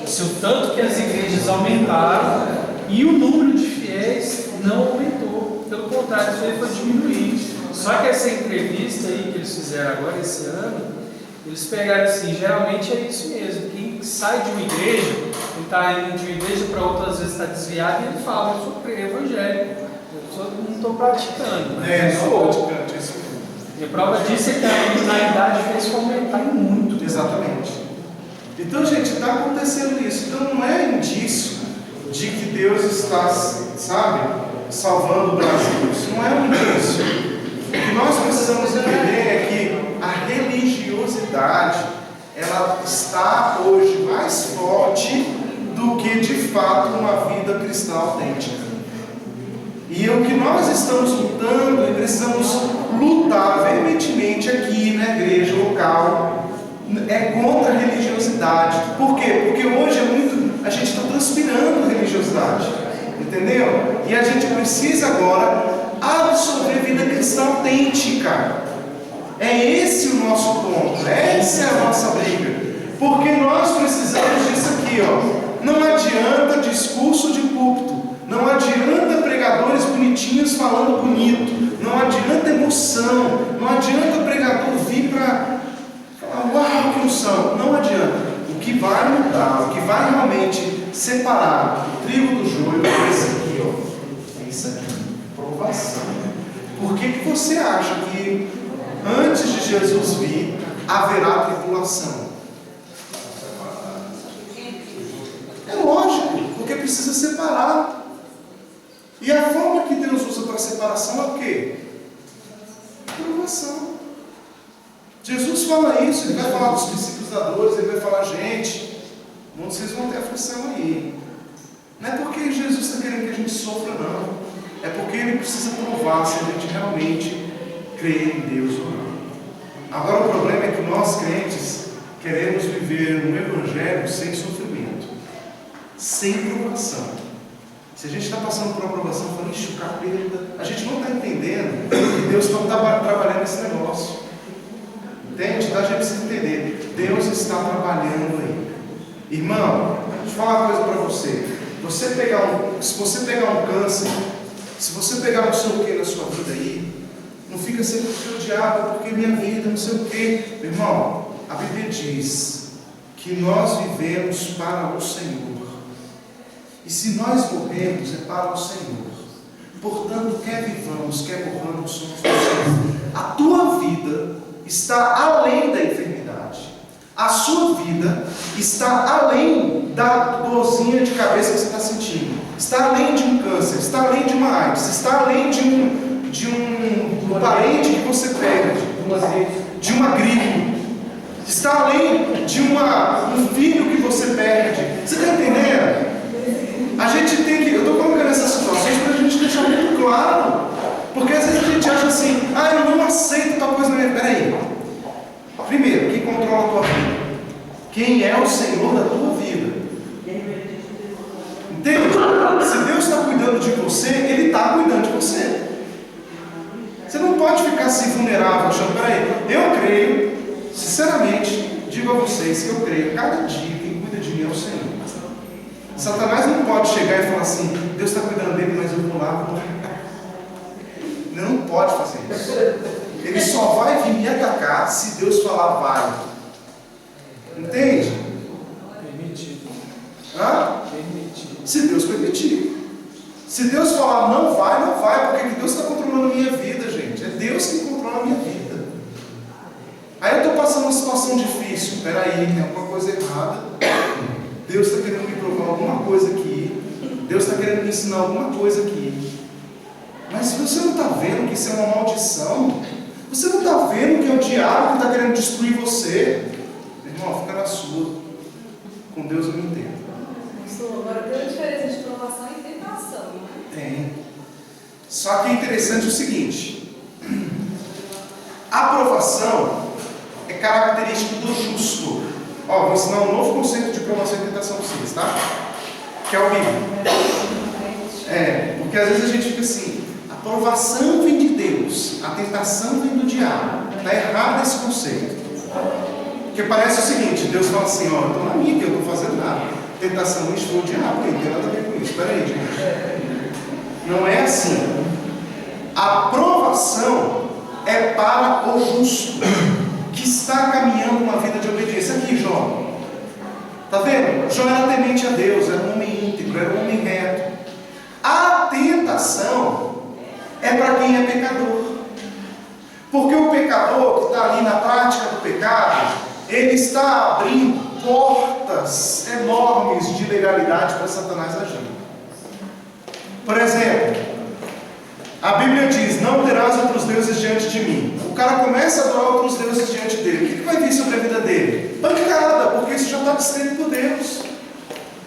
Se o tanto que as igrejas aumentaram e o número de fiéis não aumentou. Pelo contrário, isso aí foi diminuindo. Só que essa entrevista aí que eles fizeram agora, esse ano, eles pegaram assim, geralmente é isso mesmo. Quem sai de uma igreja, ele está indo de uma igreja para outra, às vezes está desviado, e ele fala, eu sou evangélico. Eu não estou praticando. Não praticante, isso. E a prova disso é que a criminalidade fez aumentar muito. Exatamente. Então, gente, está acontecendo isso. Então, não é indício de que Deus está, sabe, salvando o Brasil. Isso não é um indício. O que nós precisamos entender é que a religiosidade, ela está hoje mais forte do que, de fato, uma vida cristã autêntica. E o que nós estamos lutando e precisamos lutar veementemente aqui na igreja local é contra a religiosidade. Por quê? Porque hoje a gente está transpirando religiosidade, entendeu? E a gente precisa agora absorver vida cristã autêntica. É esse o nosso ponto, essa é a nossa briga. Porque nós precisamos disso aqui, ó. Não adianta discurso de púlpito. Não adianta pregadores bonitinhos falando bonito. Não adianta emoção. Não adianta pregador vir para falar, uau, que unção. Não adianta. O que vai mudar, o que vai realmente separar o trigo do joio é isso aqui, ó. É isso aqui. Provação. Por que você acha que antes de Jesus vir haverá tribulação? É lógico, porque precisa separar. E a forma que Deus usa para separação é o quê? Provação. Jesus fala isso, ele vai falar dos princípios da dor, ele vai falar, gente, vocês vão ter aflição aí. Não é porque Jesus está querendo que a gente sofra, não. É porque ele precisa provar se a gente realmente crê em Deus ou não. Agora o problema é que nós crentes queremos viver um evangelho sem sofrimento, sem provação. Se a gente está passando por uma provação, falando, ixi, o capeta, a gente não está entendendo que Deus não está trabalhando esse negócio. Entende? Então a gente precisa entender. Deus está trabalhando aí. Irmão, deixa eu falar uma coisa para você. Se você pegar um câncer, se você pegar não sei o que na sua vida aí, não fica sempre porque o diabo, porque minha vida, não sei o que. Irmão, a Bíblia diz que nós vivemos para o Senhor. E se nós morrermos, é para o Senhor. Portanto, quer vivamos, quer morramos, somos do Senhor. A tua vida está além da enfermidade. A sua vida está além da dorzinha de cabeça que você está sentindo. Está além de um câncer, está além de uma AIDS, está além de um parente que você perde, de uma gripe. Está além de um filho que você perde. Você está entendendo? A gente tem que, eu estou colocando essas situações para a gente deixar muito claro, porque às vezes a gente acha assim, eu não aceito tal coisa na minha vida. Peraí, primeiro, quem controla a tua vida? Quem é o Senhor da tua vida? Entende? Se Deus está cuidando de você, Ele está cuidando de você. Você não pode ficar assim vulnerável, achando, peraí, eu creio, sinceramente, digo a vocês que eu creio, cada dia quem cuida de mim é o Senhor. Satanás não pode chegar e falar assim, Deus está cuidando dele, mas eu vou lá. Ele não pode fazer isso. Ele só vai vir me atacar se Deus falar vai. Entende? Permitido. Permitido. Se Deus permitir. Se Deus falar não vai, porque Deus está controlando a minha vida, gente. É Deus que controla a minha vida. Aí eu estou passando uma situação difícil. Peraí, tem alguma coisa errada. Deus está querendo me provar alguma coisa aqui. Deus está querendo me ensinar alguma coisa aqui. Mas se você não está vendo que isso é uma maldição, Você não está vendo que é o diabo que está querendo destruir você? Irmão, fica na sua. Com Deus eu me entendo. Agora tem uma diferença de provação e tentação, né? Tem. Só que é interessante o seguinte: a aprovação é característica do justo. Ó, vou ensinar um novo conceito de provação e tentação para vocês, tá? Que é o bíblico. Porque às vezes a gente fica assim: a aprovação vem de Deus, a tentação vem do diabo. Está errado esse conceito. Porque parece o seguinte: Deus fala assim, ó, eu estou na minha, que eu não estou fazendo nada. Tentação, isso foi o diabo, não tem nada a ver com isso. Espera aí, gente. Não é assim. A aprovação é para o justo, que está caminhando uma vida de obediência. Aqui, Jó. Está vendo? Jó era temente a Deus, era um homem íntegro, era um homem reto. A tentação é para quem é pecador. Porque o pecador que está ali na prática do pecado, ele está abrindo portas enormes de legalidade para Satanás agir. Por exemplo, a Bíblia diz: não terás outros deuses diante de mim. O cara começa a adorar outros deuses diante dele. O que vai vir sobre a vida dele? Pancada, porque isso já está descrendo por Deus.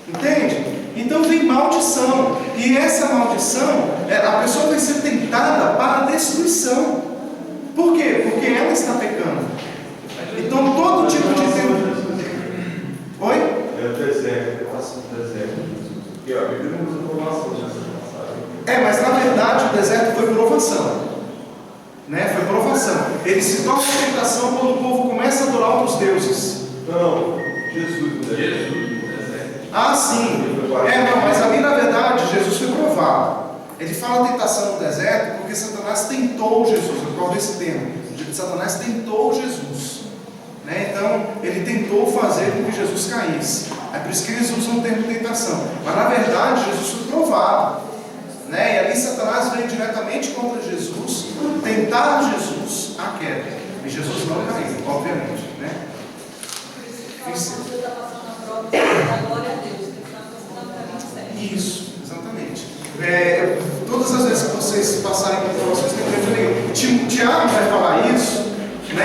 Entende? Então vem maldição. E essa maldição, a pessoa vai ser tentada para a destruição. Por quê? Porque ela está pecando. Então todo tipo de Deus. Oi? É o deserto, eu faço o deserto. Porque a Bíblia não usa provação nessa passagem. Mas na verdade o deserto foi provação. Foi provação. Ele se torna tentação quando o povo começa a adorar outros deuses. Não, Jesus no deserto. Ah, sim. Mas ali na verdade Jesus foi provado. Ele fala tentação no deserto porque Satanás tentou Jesus. Eu recordo esse termo. Satanás tentou Jesus. Então, ele tentou fazer com que Jesus caísse. É por isso que eles usam o termo tentação. Mas na verdade Jesus foi provado. E ali Satanás veio diretamente contra Jesus, tentar Jesus à queda. E Jesus não caiu, obviamente. Você está passando a prova, a glória a Deus, que está passando o caminho certo. Isso, exatamente. Todas as vezes que vocês passarem por provações, tem que Tiago vai falar isso,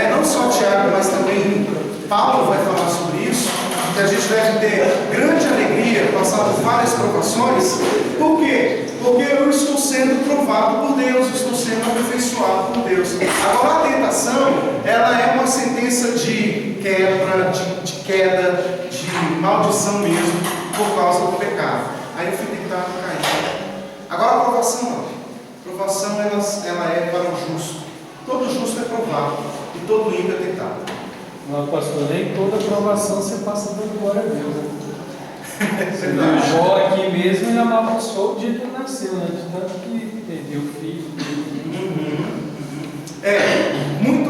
não só Tiago, mas também Paulo vai falar sobre isso, que a gente deve ter grande alegria, passar por várias provações. Por quê? Porque eu estou sendo provado por Deus, estou sendo aperfeiçoado por Deus. Agora a tentação, ela é uma sentença de quebra, de queda, de maldição mesmo, por causa do pecado. Aí eu fui tentado cair. Agora a aprovação não. A aprovação ela é para o justo. Todo justo é provado e todo ímpio é tentado. Não, pastor, nem toda aprovação você passa dando glória a Deus. O Jó aqui mesmo, ele amaldiçoou o dia que ele nasceu, de tanto que perdeu o filho. Muito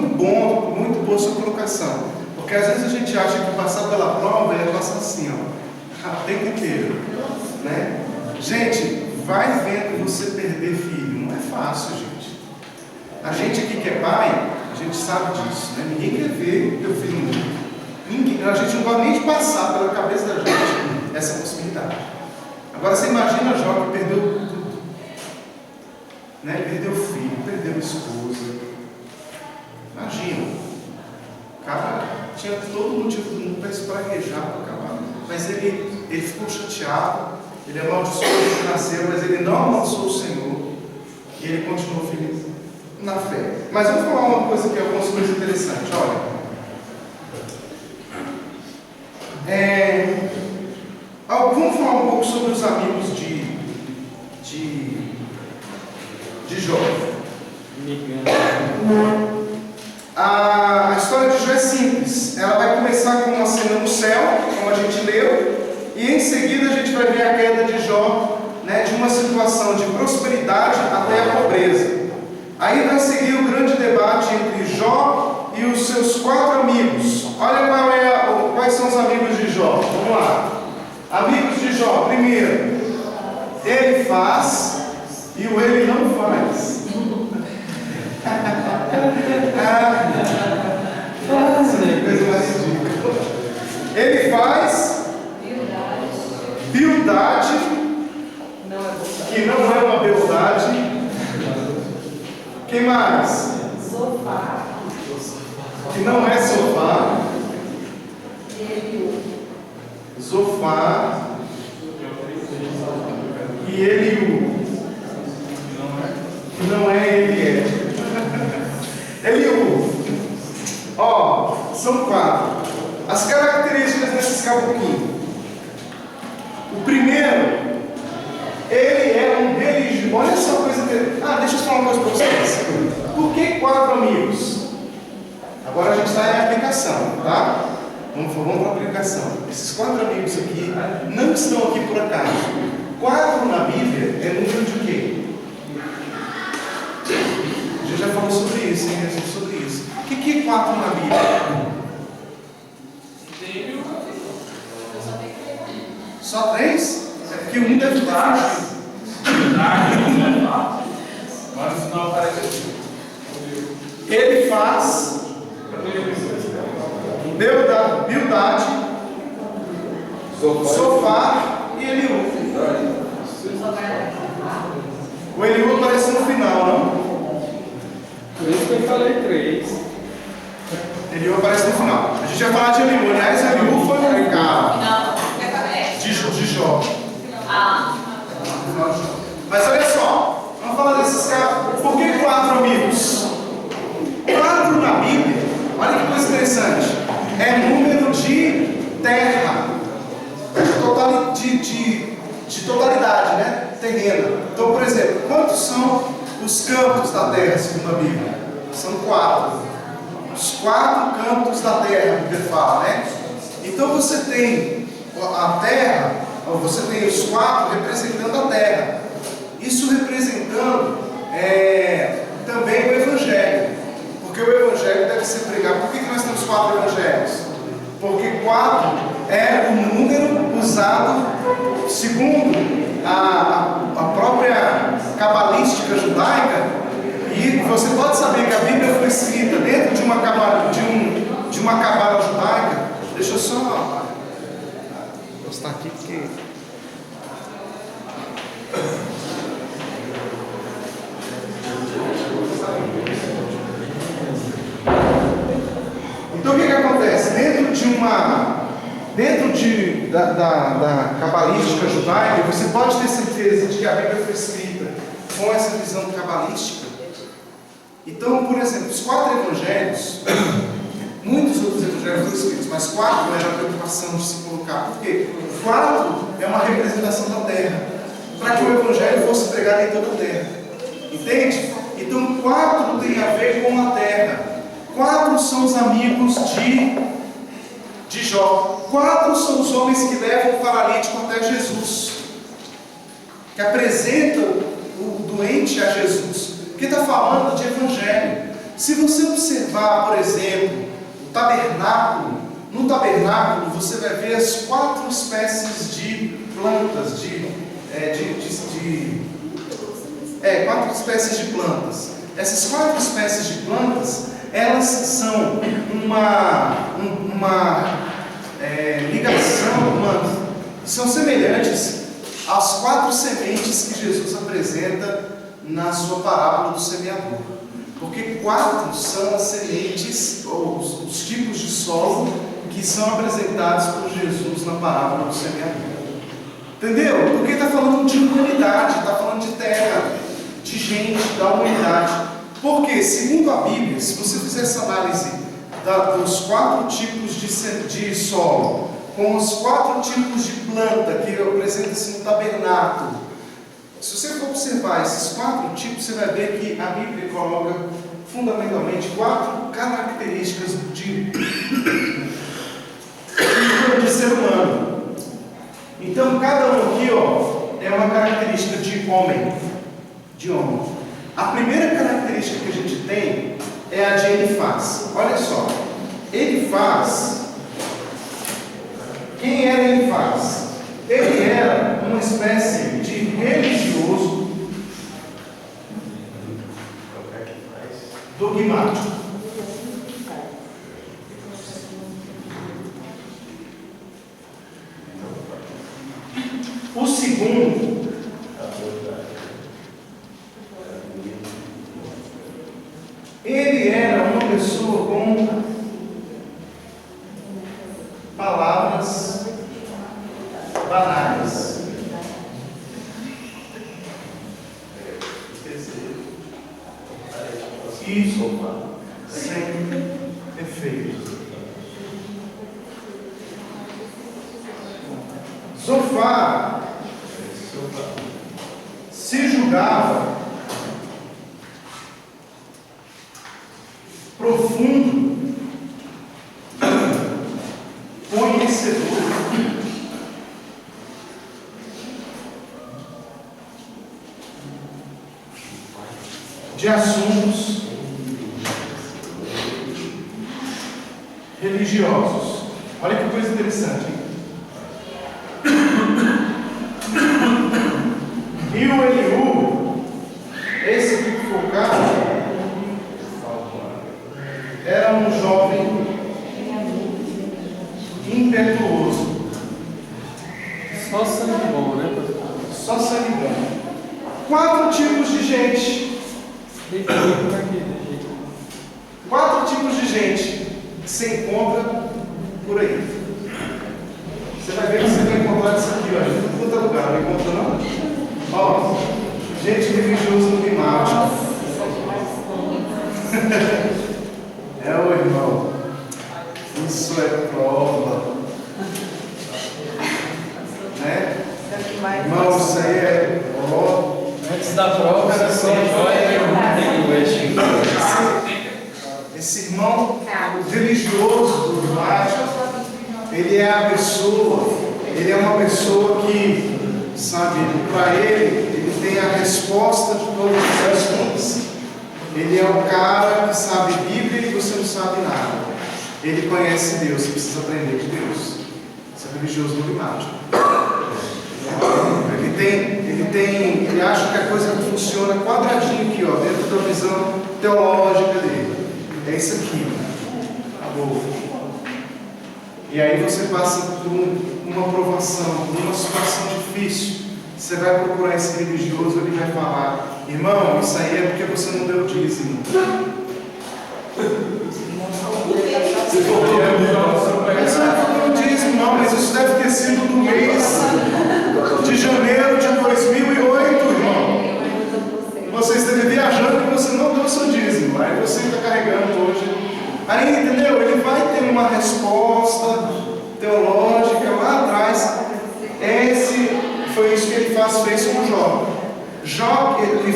boa sua colocação. Porque às vezes a gente acha que passar pela prova é passar assim, o tempo inteiro. Gente, vai vendo você perder filho. Não é fácil, gente. A gente aqui que é pai, a gente sabe disso. Ninguém quer ver teu filho morrer. A gente não pode nem passar pela cabeça da gente essa possibilidade. Agora você imagina Jó que perdeu tudo. Perdeu o filho, perdeu a esposa. Imagina. O cara tinha todo o motivo do mundo para espraguejar, para acabar. Mas ele ficou chateado. Ele amaldiçoou o que nasceu, mas ele não amaldiçoou o Senhor. E ele continuou feliz na fé. Mas vamos falar uma coisa aqui, algumas coisas interessantes. Olha. Vamos falar um pouco sobre os amigos de Jó. A história de Jó é simples. Ela vai começar com uma cena no céu, como a gente leu, e em seguida a gente vai ver a queda de Jó, de uma situação de prosperidade até a pobreza. Aí vai seguir o grande debate entre Jó e os seus 4 amigos. Olha quais são os amigos de Jó. Vamos lá. Amigos de Jó, primeiro, ele faz e o ele não faz. Ele faz beldade, que não é uma beldade. Quem mais? Sofá. que não é Zofar. Zofar e Eliú, que não é Elié. Eliú. Ó, são 4. As características desses caboclinhos. O primeiro, ele é um religioso. Olha só a coisa dele. Deixa eu falar uma coisa para vocês. Por que 4 amigos? Agora a gente está em aplicação, tá? Vamos para a aplicação. Esses 4 amigos aqui não estão aqui por acaso. 4 na Bíblia é número de quê? A gente já falou sobre isso, hein? Sobre isso. O que é 4 na Bíblia? Só 3? É porque um deve ter fugido. Mas no final aparece assim. Ele faz Bildade, Zofar e Eliú. O Eliú aparece no final, não? Por isso que eu falei 3. Eliú aparece no final. A gente vai falar de Eliú. Aliás, Eliú foi um cara de Jó. Mas olha só, vamos falar desses caras. Por que 4 amigos? 4 na Bíblia, olha que coisa interessante, é número de terra, de totalidade, né? Terrena. Então, por exemplo, quantos são os campos da terra, segundo a Bíblia? São 4. Os 4 campos da terra, que ele fala, né? Então você tem a terra, você tem os 4 representando a terra. Isso representando também o Evangelho. Porque o Evangelho deve ser pregado. Por que nós temos 4 Evangelhos? Porque 4 é o número usado segundo a própria cabalística judaica. E você pode saber que a Bíblia foi escrita dentro de uma cabala judaica. Deixa eu só postar aqui porque... Então o que acontece? Dentro da cabalística judaica, você pode ter certeza de que a Bíblia foi escrita com essa visão cabalística. Então, por exemplo, os 4 evangelhos, muitos outros evangelhos foram escritos, mas 4 era a preocupação de se colocar. Por quê? 4 é uma representação da terra, para que o evangelho fosse pregado em toda a terra. Entende? Então 4 tem a ver com a terra. 4 são os amigos de Jó. 4 são os homens que levam o paralítico até Jesus, que apresentam o doente a Jesus, porque está falando de evangelho. Se você observar, por exemplo, o tabernáculo, no tabernáculo você vai ver as 4 espécies de plantas, 4 espécies de plantas. Essas 4 espécies de plantas, elas são uma ligação, são semelhantes às 4 sementes que Jesus apresenta na sua parábola do semeador. Porque 4 são as sementes, ou os tipos de solo que são apresentados por Jesus na parábola do semeador. Entendeu? Porque está falando de humanidade, está falando de terra, de gente, da humanidade. Porque, segundo a Bíblia, se você fizer essa análise dos 4 tipos de solo, com os 4 tipos de planta que apresenta-se no tabernáculo, se você for observar esses 4 tipos, você vai ver que a Bíblia coloca fundamentalmente 4 características de ser humano. Então, cada um aqui, é uma característica de homem. A primeira característica que a gente tem é a de Elifaz. Olha só, Elifaz, quem era Elifaz? Ele era uma espécie de religioso dogmático. O segundo, ele era uma pessoa com e sem efeito. Zofar se julgava profundo, conhecedor de assuntos religiosos. Olha que coisa interessante, hein? E o Eliú, esse que foi o cara, era um jovem impetuoso. Só sangue bom, né, pastor? Só sangue bom. 4 tipos de gente. 4 tipos de gente que você encontra por aí. Você vai ver que você vai encontrar isso aqui, ó, em todo outro lugar. Não encontra não? Ó, gente religiosa no climático. É, ô irmão. Isso é prova. Né? Irmão, isso aí é prova. Antes da prova era só joia e esse irmão religioso do climático, ele é a pessoa, ele é uma pessoa que, sabe, para ele tem a resposta de todas as questões. Ele é o cara que sabe Bíblia e você não sabe nada. Ele conhece Deus, você precisa aprender de Deus. Você é religioso dogmático. Ele acha que a coisa funciona quadradinho aqui, ó, dentro da visão teológica dele. É isso aqui. Acabou. E aí você passa por uma provação, por uma situação difícil. Você vai procurar esse religioso, ele vai falar: irmão, isso aí é porque você não deu dízimo. Mas não deu dízimo, não, mas isso deve ter sido no mês de janeiro de 2008, irmão. Você esteve viajando e você não deu seu dízimo. Aí você está carregando hoje. Aí, entendeu? Ele vai ter uma resposta teológica lá atrás. Foi isso que ele fez com Jó. Jó, queria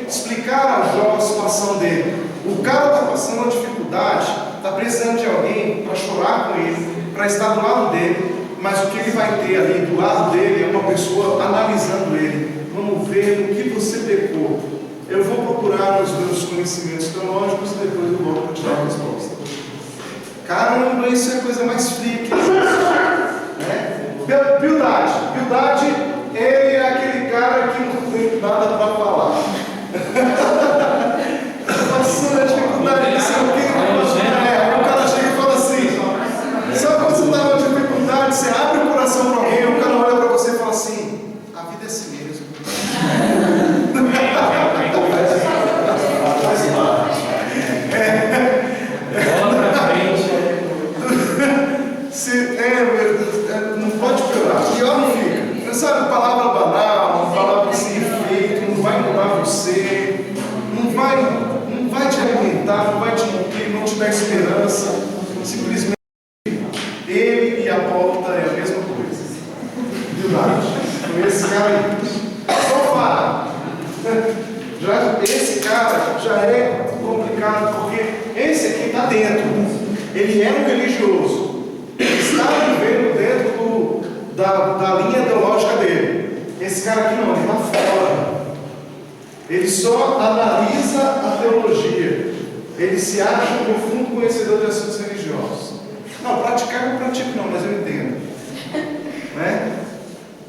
explicar a Jó a situação dele. O cara está passando uma dificuldade, está precisando de alguém para chorar com ele, para estar do lado dele, mas o que ele vai ter ali do lado dele é uma pessoa analisando ele. Vamos ver no que você pecou. Eu vou procurar os meus conhecimentos teológicos e depois eu vou te dar a resposta. Caramba, isso é a coisa mais fria que existe, né? Bildade, ele é aquele cara que não tem nada para falar. Passando a dificuldade de ser o quê? O cara chega e fala assim: sabe quando você está numa dificuldade, você abre o coração para alguém, o cara olha para você e fala assim: a vida é assim mesmo. bola pra frente. Não pode piorar. Pior não fica. Você sabe, palavra banal, uma palavra sem efeito, não vai mudar você, não vai te alimentar, não vai te nutrir, não te dar esperança. Simplesmente ele e a porta é a mesma coisa. Verdade. Com esse cara aí. Só fala. Esse cara já é complicado, porque esse aqui está dentro. Ele é um religioso. Ele está vivendo dentro da linha teológica dele. Esse cara aqui não, ele está fora. Ele só analisa a teologia. Ele se acha um profundo conhecedor de assuntos religiosos. Não, praticar eu não pratico não, mas eu entendo. Né?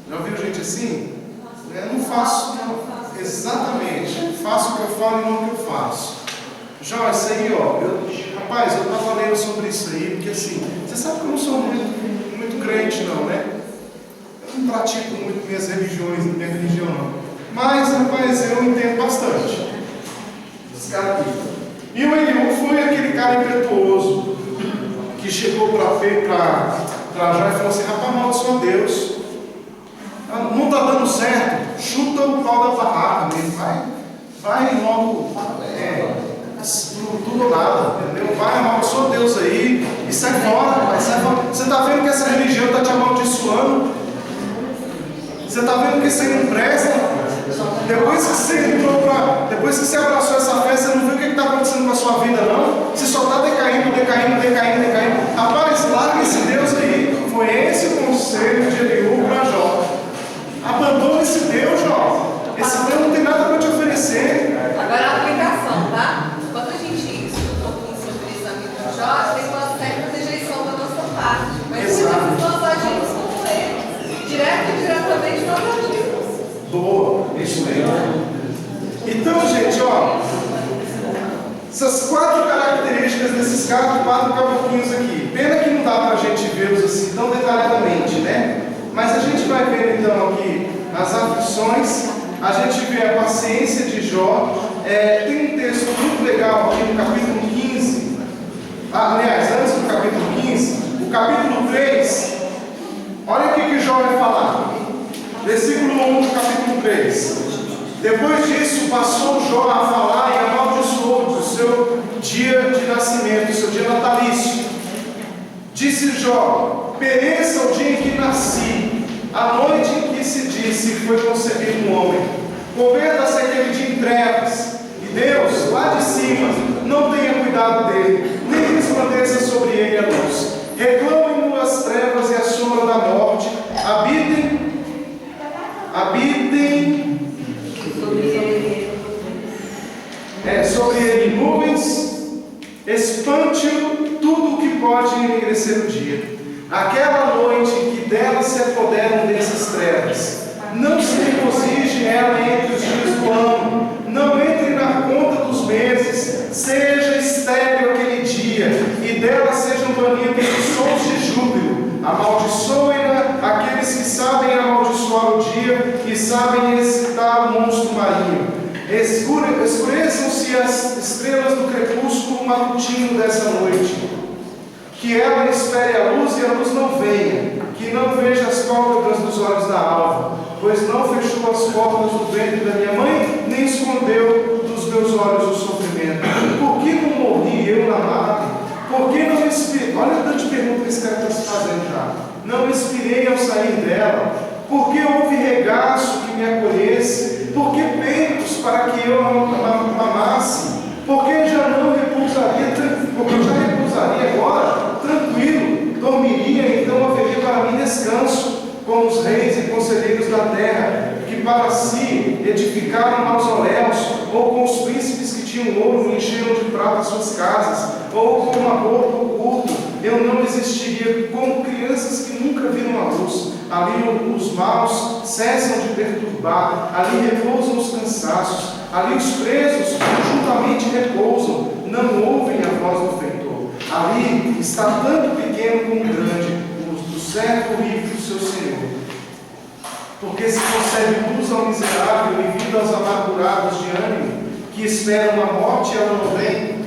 Já ouviu gente assim? Eu não faço, não. Exatamente. Faço o que eu falo e não o que eu faço. Jó, isso aí, ó. Rapaz, eu estava lendo sobre isso aí, porque assim, você sabe que eu não sou muito crente, não, né? Eu não pratico muito minha religião, não. Mas, rapaz, eu entendo bastante. Esse cara aqui. E o Eliú foi aquele cara impetuoso que chegou para Jó e falou assim: rapaz, amaldiçoa Deus. Não está dando certo, chuta o pau da barraca mesmo, vai vai logo tudo ou nada, entendeu? Vai, amaldiçoa Deus aí e sai fora, pai, sai fora. Você está vendo que essa religião está te amaldiçoando? Você está vendo que isso aí não presta? Depois que você abraçou essa fé, você não viu o que está acontecendo com a sua vida, não? Você só está decaindo. Rapaz, larga esse Deus aí. Foi esse o conselho de Eliú para Jó. Abandona esse Deus, Jó. Esse Deus não tem nada para te oferecer. Agora a aplicação, tá? Quando a gente estuda um pouquinho sobre esse amigo de Jó, tem uma certa rejeição da nossa parte. Mas muitas vezes nós agimos como ele. Direto e diretamente nós agimos. Boa, isso mesmo. Então, gente, ó, essas 4 características desses 4 caboclinhos aqui. Pena que não dá para a gente vê-los assim tão detalhadamente, né? Mas a gente vai ver então aqui as aflições, a gente vê a paciência de Jó. Tem um texto muito legal aqui no capítulo 15. Aliás, antes do capítulo 15, o capítulo 3, olha o que Jó vai falar. Versículo 1 do capítulo 3. Depois disso, passou Jó a falar e amaldiçoou o seu dia de nascimento, o seu dia natalício. Disse Jó: pereça o dia em que nasci, a noite em que se disse foi concebido um homem. Converta-se aquele dia em trevas, e Deus, lá de cima, não tenha cuidado dele, nem resplandeça sobre ele a luz. Reclamem-no as trevas e a sombra da morte, habitem sobre ele nuvens, espante-o tudo o que pode enegrecer o dia. Aquela noite em que dela se apoderam dessas trevas, não se regozije ela entre os dias do ano, não entre na conta dos meses, seja estéril aquele dia, e dela sejam banidos os sons de júbilo. Amaldiçoem-na aqueles que sabem amaldiçoar o dia e sabem excitar o monstro marinho. Escureçam-se as estrelas do crepúsculo matutino dessa noite. Que ela espere a luz e a luz não venha. Que não veja as pálpebras dos olhos da alva. Pois não fechou as portas do ventre da minha mãe, nem escondeu dos meus olhos o sofrimento. Por que não morri eu na madre? Por que não expirei? Olha a grande pergunta que esse cara está se fazendo já. Não expirei ao sair dela? Por que houve regaço que me acolhesse? Por que peitos para que eu mamasse? Por que já não repousaria? Porque eu já repousaria agora, tranquilo, dormiria, então haveria para mim descanso, como os reis e conselheiros da terra, que para si edificaram mausoléus, ou com os príncipes que tinham ouro e encheram de prata suas casas, ou com um aborto oculto, eu não existiria, como crianças que nunca viram a luz. Ali os maus cessam de perturbar, ali repousam os cansaços, ali os presos juntamente repousam, não ouvem a voz do feitor. Ali está tanto pequeno como grande, o certo livre do seu Senhor. Porque se concede luz ao miserável e vida aos amargurados de ânimo, que esperam a morte e ela não vem,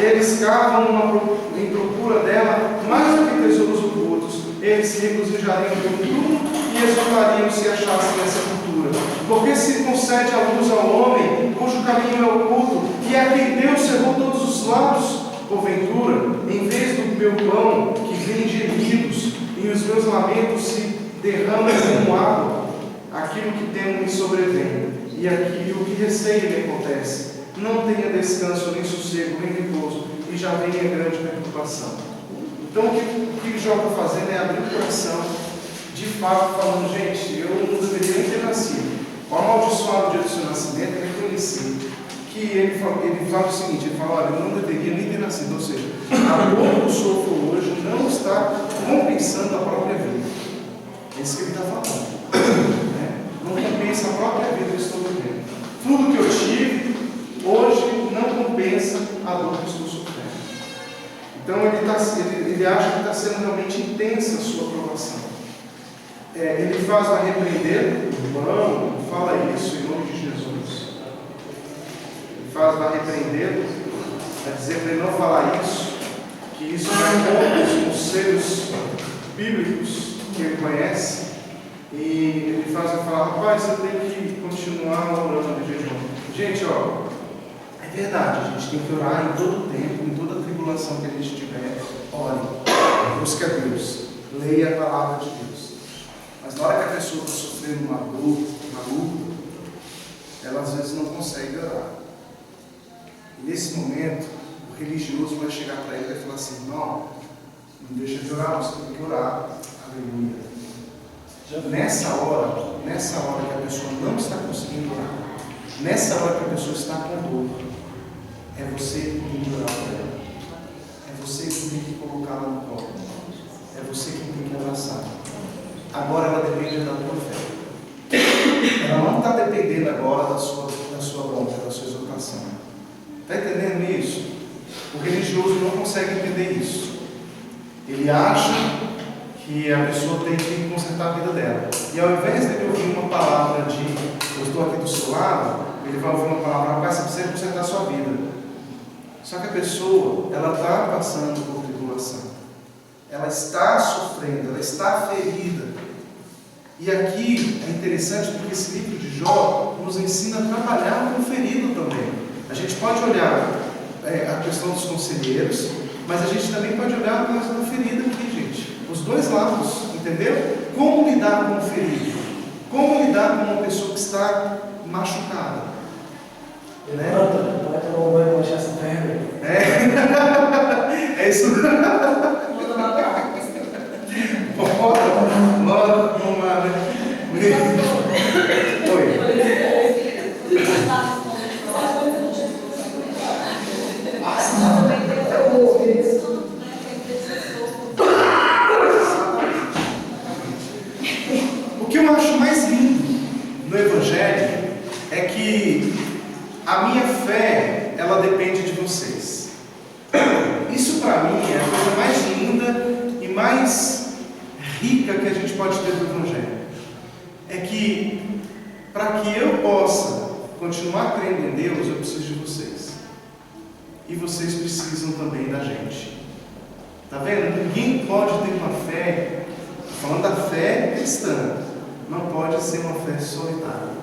eles cavam em procura dela mais do que tesouros ocultos. Eles se regozijariam por tudo e exultariam se achassem essa cultura. Porque se concede a luz ao homem, cujo caminho é oculto, e a quem Deus cerrou todos os lados, porventura, em vez do meu pão que vem de gemidos, e os meus lamentos se derramam como água, aquilo que temo me sobrevém, e aquilo que receio me acontece. Não tenha descanso, nem sossego, nem repouso, e já vem a grande perturbação. Então, o que Jó está fazendo é abrir o coração, de fato, falando: gente, eu não deveria nem ter nascido. O amaldiçoado dia do seu nascimento é reconhecer que ele fala o seguinte: ele fala, olha, eu não deveria nem ter nascido. Ou seja, a dor que eu sofro hoje não está compensando a própria vida. É isso que ele está falando. Não compensa a própria vida que eu estou vivendo. Tudo que eu tive, hoje, não compensa a dor que eu estou sofrendo. Então ele acha que está sendo realmente intensa a sua provação. Ele vai repreender: irmão, não fala isso em nome de Jesus. Ele vai repreender, vai dizer para ele não falar isso, que isso vai contra os conselhos bíblicos que ele conhece. E ele vai falar: rapaz, você tem que continuar orando de jejum. Gente, ó, é verdade, a gente tem que orar em todo tempo, em toda tribulação que a gente tiver. Ore, busque a Deus, leia a palavra de Deus. Mas na hora que a pessoa está sofrendo uma dor, uma luta, ela às vezes não consegue orar. E nesse momento, o religioso vai chegar para ele e vai falar assim: não deixa de orar, você tem que orar. Aleluia. Nessa hora que a pessoa não está conseguindo orar, nessa hora que a pessoa está com dor, é você que tem que orar por ela. É você que tem que colocá-la no colo. É você que tem que abraçar. Agora ela depende da tua fé. Ela não está dependendo agora da sua bronca, da sua exortação. Está entendendo isso? O religioso não consegue entender isso. Ele acha que a pessoa tem que consertar a vida dela. E ao invés dele ouvir uma palavra de eu estou aqui do seu lado, ele vai ouvir uma palavra: rapaz, você precisa consertar a sua vida. Só que a pessoa, ela está passando por tribulação. Ela está sofrendo, ela está ferida. E aqui é interessante porque esse livro de Jó nos ensina a trabalhar com o ferido também. A gente pode olhar a questão dos conselheiros, mas a gente também pode olhar a questão do ferido aqui, gente. Os dois lados, entendeu? Como lidar com o ferido? Como lidar com uma pessoa que está machucada? Levanta, vai tomar um banho com cachaça ferro. É isso. Bora, vamos lá, né? Oi. O que eu acho mais lindo no Evangelho é que a minha fé, ela depende de vocês. Isso para mim é a coisa mais linda e mais rica que a gente pode ter do Evangelho. É que para que eu possa continuar crendo em Deus, eu preciso de vocês. E vocês precisam também da gente. Tá vendo? Ninguém pode ter uma fé, falando da fé cristã, não pode ser uma fé solitária.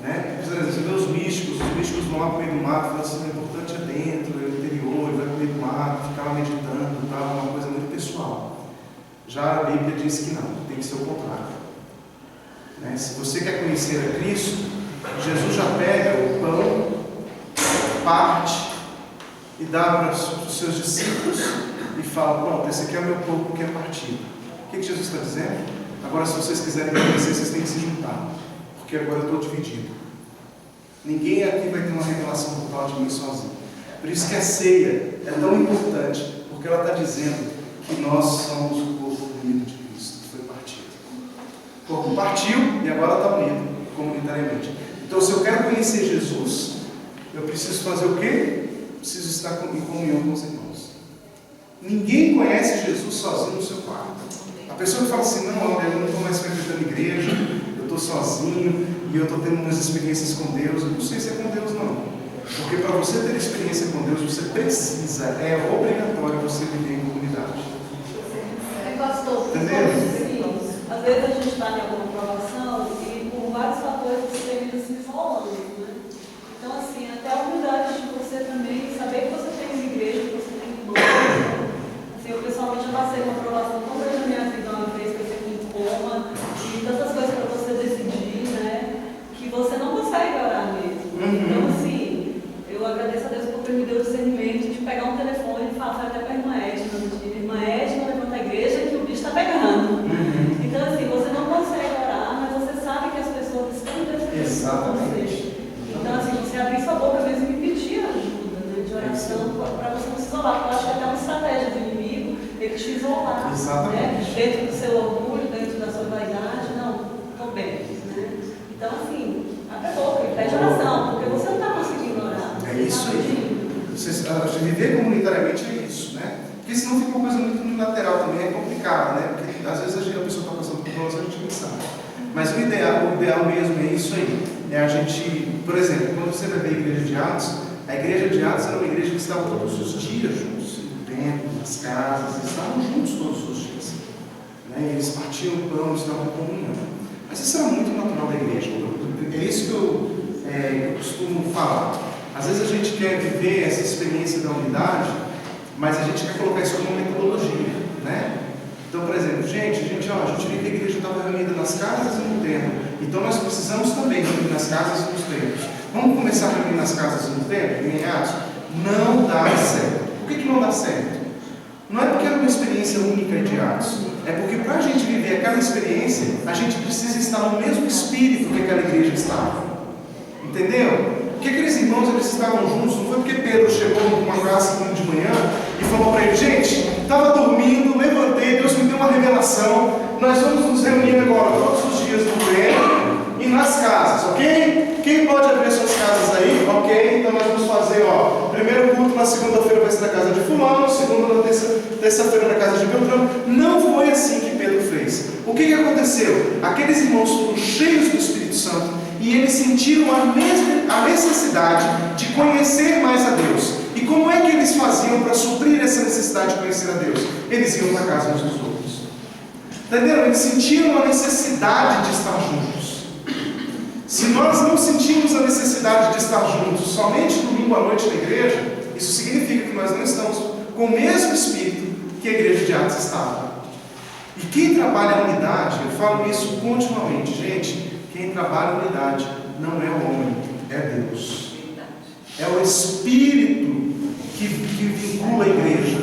Né? Você vê os místicos vão lá para o meio do mato e falam assim: o importante é dentro, é o interior, ele vai para o meio do mato, ficar lá meditando, tá? É uma coisa muito pessoal. Já a Bíblia diz que não, tem que ser o contrário. Né? Se você quer conhecer a Cristo, Jesus já pega o pão, parte e dá para os seus discípulos e fala: pronto, esse aqui é o meu corpo que é partido. O que Jesus está dizendo? Agora, se vocês quiserem me conhecer, vocês têm que se juntar, porque agora eu estou dividido. Ninguém aqui vai ter uma revelação total de mim sozinho. Por isso que a ceia é tão importante, porque ela está dizendo que nós somos o corpo unido de Cristo, que foi partido. O corpo partiu e agora está unido comunitariamente. Então, se eu quero conhecer Jesus, eu preciso fazer o quê? Preciso estar em comunhão com os irmãos. Ninguém conhece Jesus sozinho no seu quarto. A pessoa que fala assim: não, olha, eu não estou mais frequentando igreja, eu estou sozinho e eu estou tendo umas experiências com Deus. Eu não sei se é com Deus, não. Porque para você ter experiência com Deus, você precisa, é obrigatório você viver em comunidade. Pastor, entendeu? Às vezes a gente está em alguma provação e por vários fatores você termina se isolando, né? Então, assim, até a humildade de você também saber que você tem uma igreja, que você tem irmãos. Assim, eu pessoalmente já passei uma provação tão grande na minha vida uma vez, que eu fiquei em coma, e tantas coisas para você decidir, né? Que você não consegue orar mesmo. Então, assim, eu agradeço a Deus porque me deu o discernimento de pegar um telefone e falar até para a irmã Edna, irmã Edna, levanta a igreja que o bicho está pegando. Então, assim, você não consegue orar, mas você sabe que as pessoas estão interessando com você. Então, assim, você abrir sua boca mesmo e pedir ajuda, né, de oração, para você não se isolar. Porque eu acho que é até uma estratégia do inimigo ele te isolar, né? Dentro do seu orgulho, dentro da sua vaidade. Não, estou bem, né? Então, assim, abre a boca e pede oração, porque você não está conseguindo orar. É isso aí. Viver comunitariamente é isso, né? Porque senão fica uma coisa muito unilateral também, é complicado, né? Porque às vezes a pessoa está passando por nós, a gente não sabe. Mas o ideal mesmo é isso aí. É a gente, por exemplo, quando você vai ver a igreja de Atos, a igreja de Atos era uma igreja que estava todos os dias juntos, no templo, nas casas, eles estavam juntos todos os dias. Né? Eles partiam o pão, estavam em comunhão. Mas isso era muito natural da igreja. É isso que eu Às vezes a gente quer viver essa experiência da unidade, mas a gente quer colocar isso como metodologia, né? Então, por exemplo, a gente viu que a igreja estava reunida nas casas e no templo. Então nós precisamos também reunir nas casas e nos templos. Vamos começar a reunir nas casas e no templo, em Atos? Não dá certo. Por que não dá certo? Não é porque era uma experiência única de Atos. É porque para a gente viver aquela experiência, a gente precisa estar no mesmo espírito que aquela igreja estava. Entendeu? Porque aqueles irmãos, eles estavam juntos. Não foi porque Pedro chegou numa casa de manhã e falou para ele: gente, estava dormindo, levantei, Deus me deu uma revelação, nós vamos nos reunir agora todos os dias no templo e nas casas, ok? Quem pode abrir suas casas aí? Ok, então nós vamos fazer, primeiro culto na segunda-feira vai ser na casa de fulano, segunda na terça-feira na casa de Beltrano. Não foi assim que Pedro fez. O que aconteceu? Aqueles irmãos foram cheios do Espírito Santo e eles sentiram a necessidade de conhecer mais a Deus. E como é que eles faziam para suprir essa necessidade de conhecer a Deus? Eles iam na casa uns dos outros. Entenderam? Eles sentiram a necessidade de estar juntos. Se nós não sentimos a necessidade de estar juntos somente domingo à noite na igreja, isso significa que nós não estamos com o mesmo espírito que a igreja de Atos estava. E quem trabalha a unidade, eu falo isso continuamente, gente, quem trabalha a unidade não é o homem, é Deus. É o Espírito que vincula a igreja,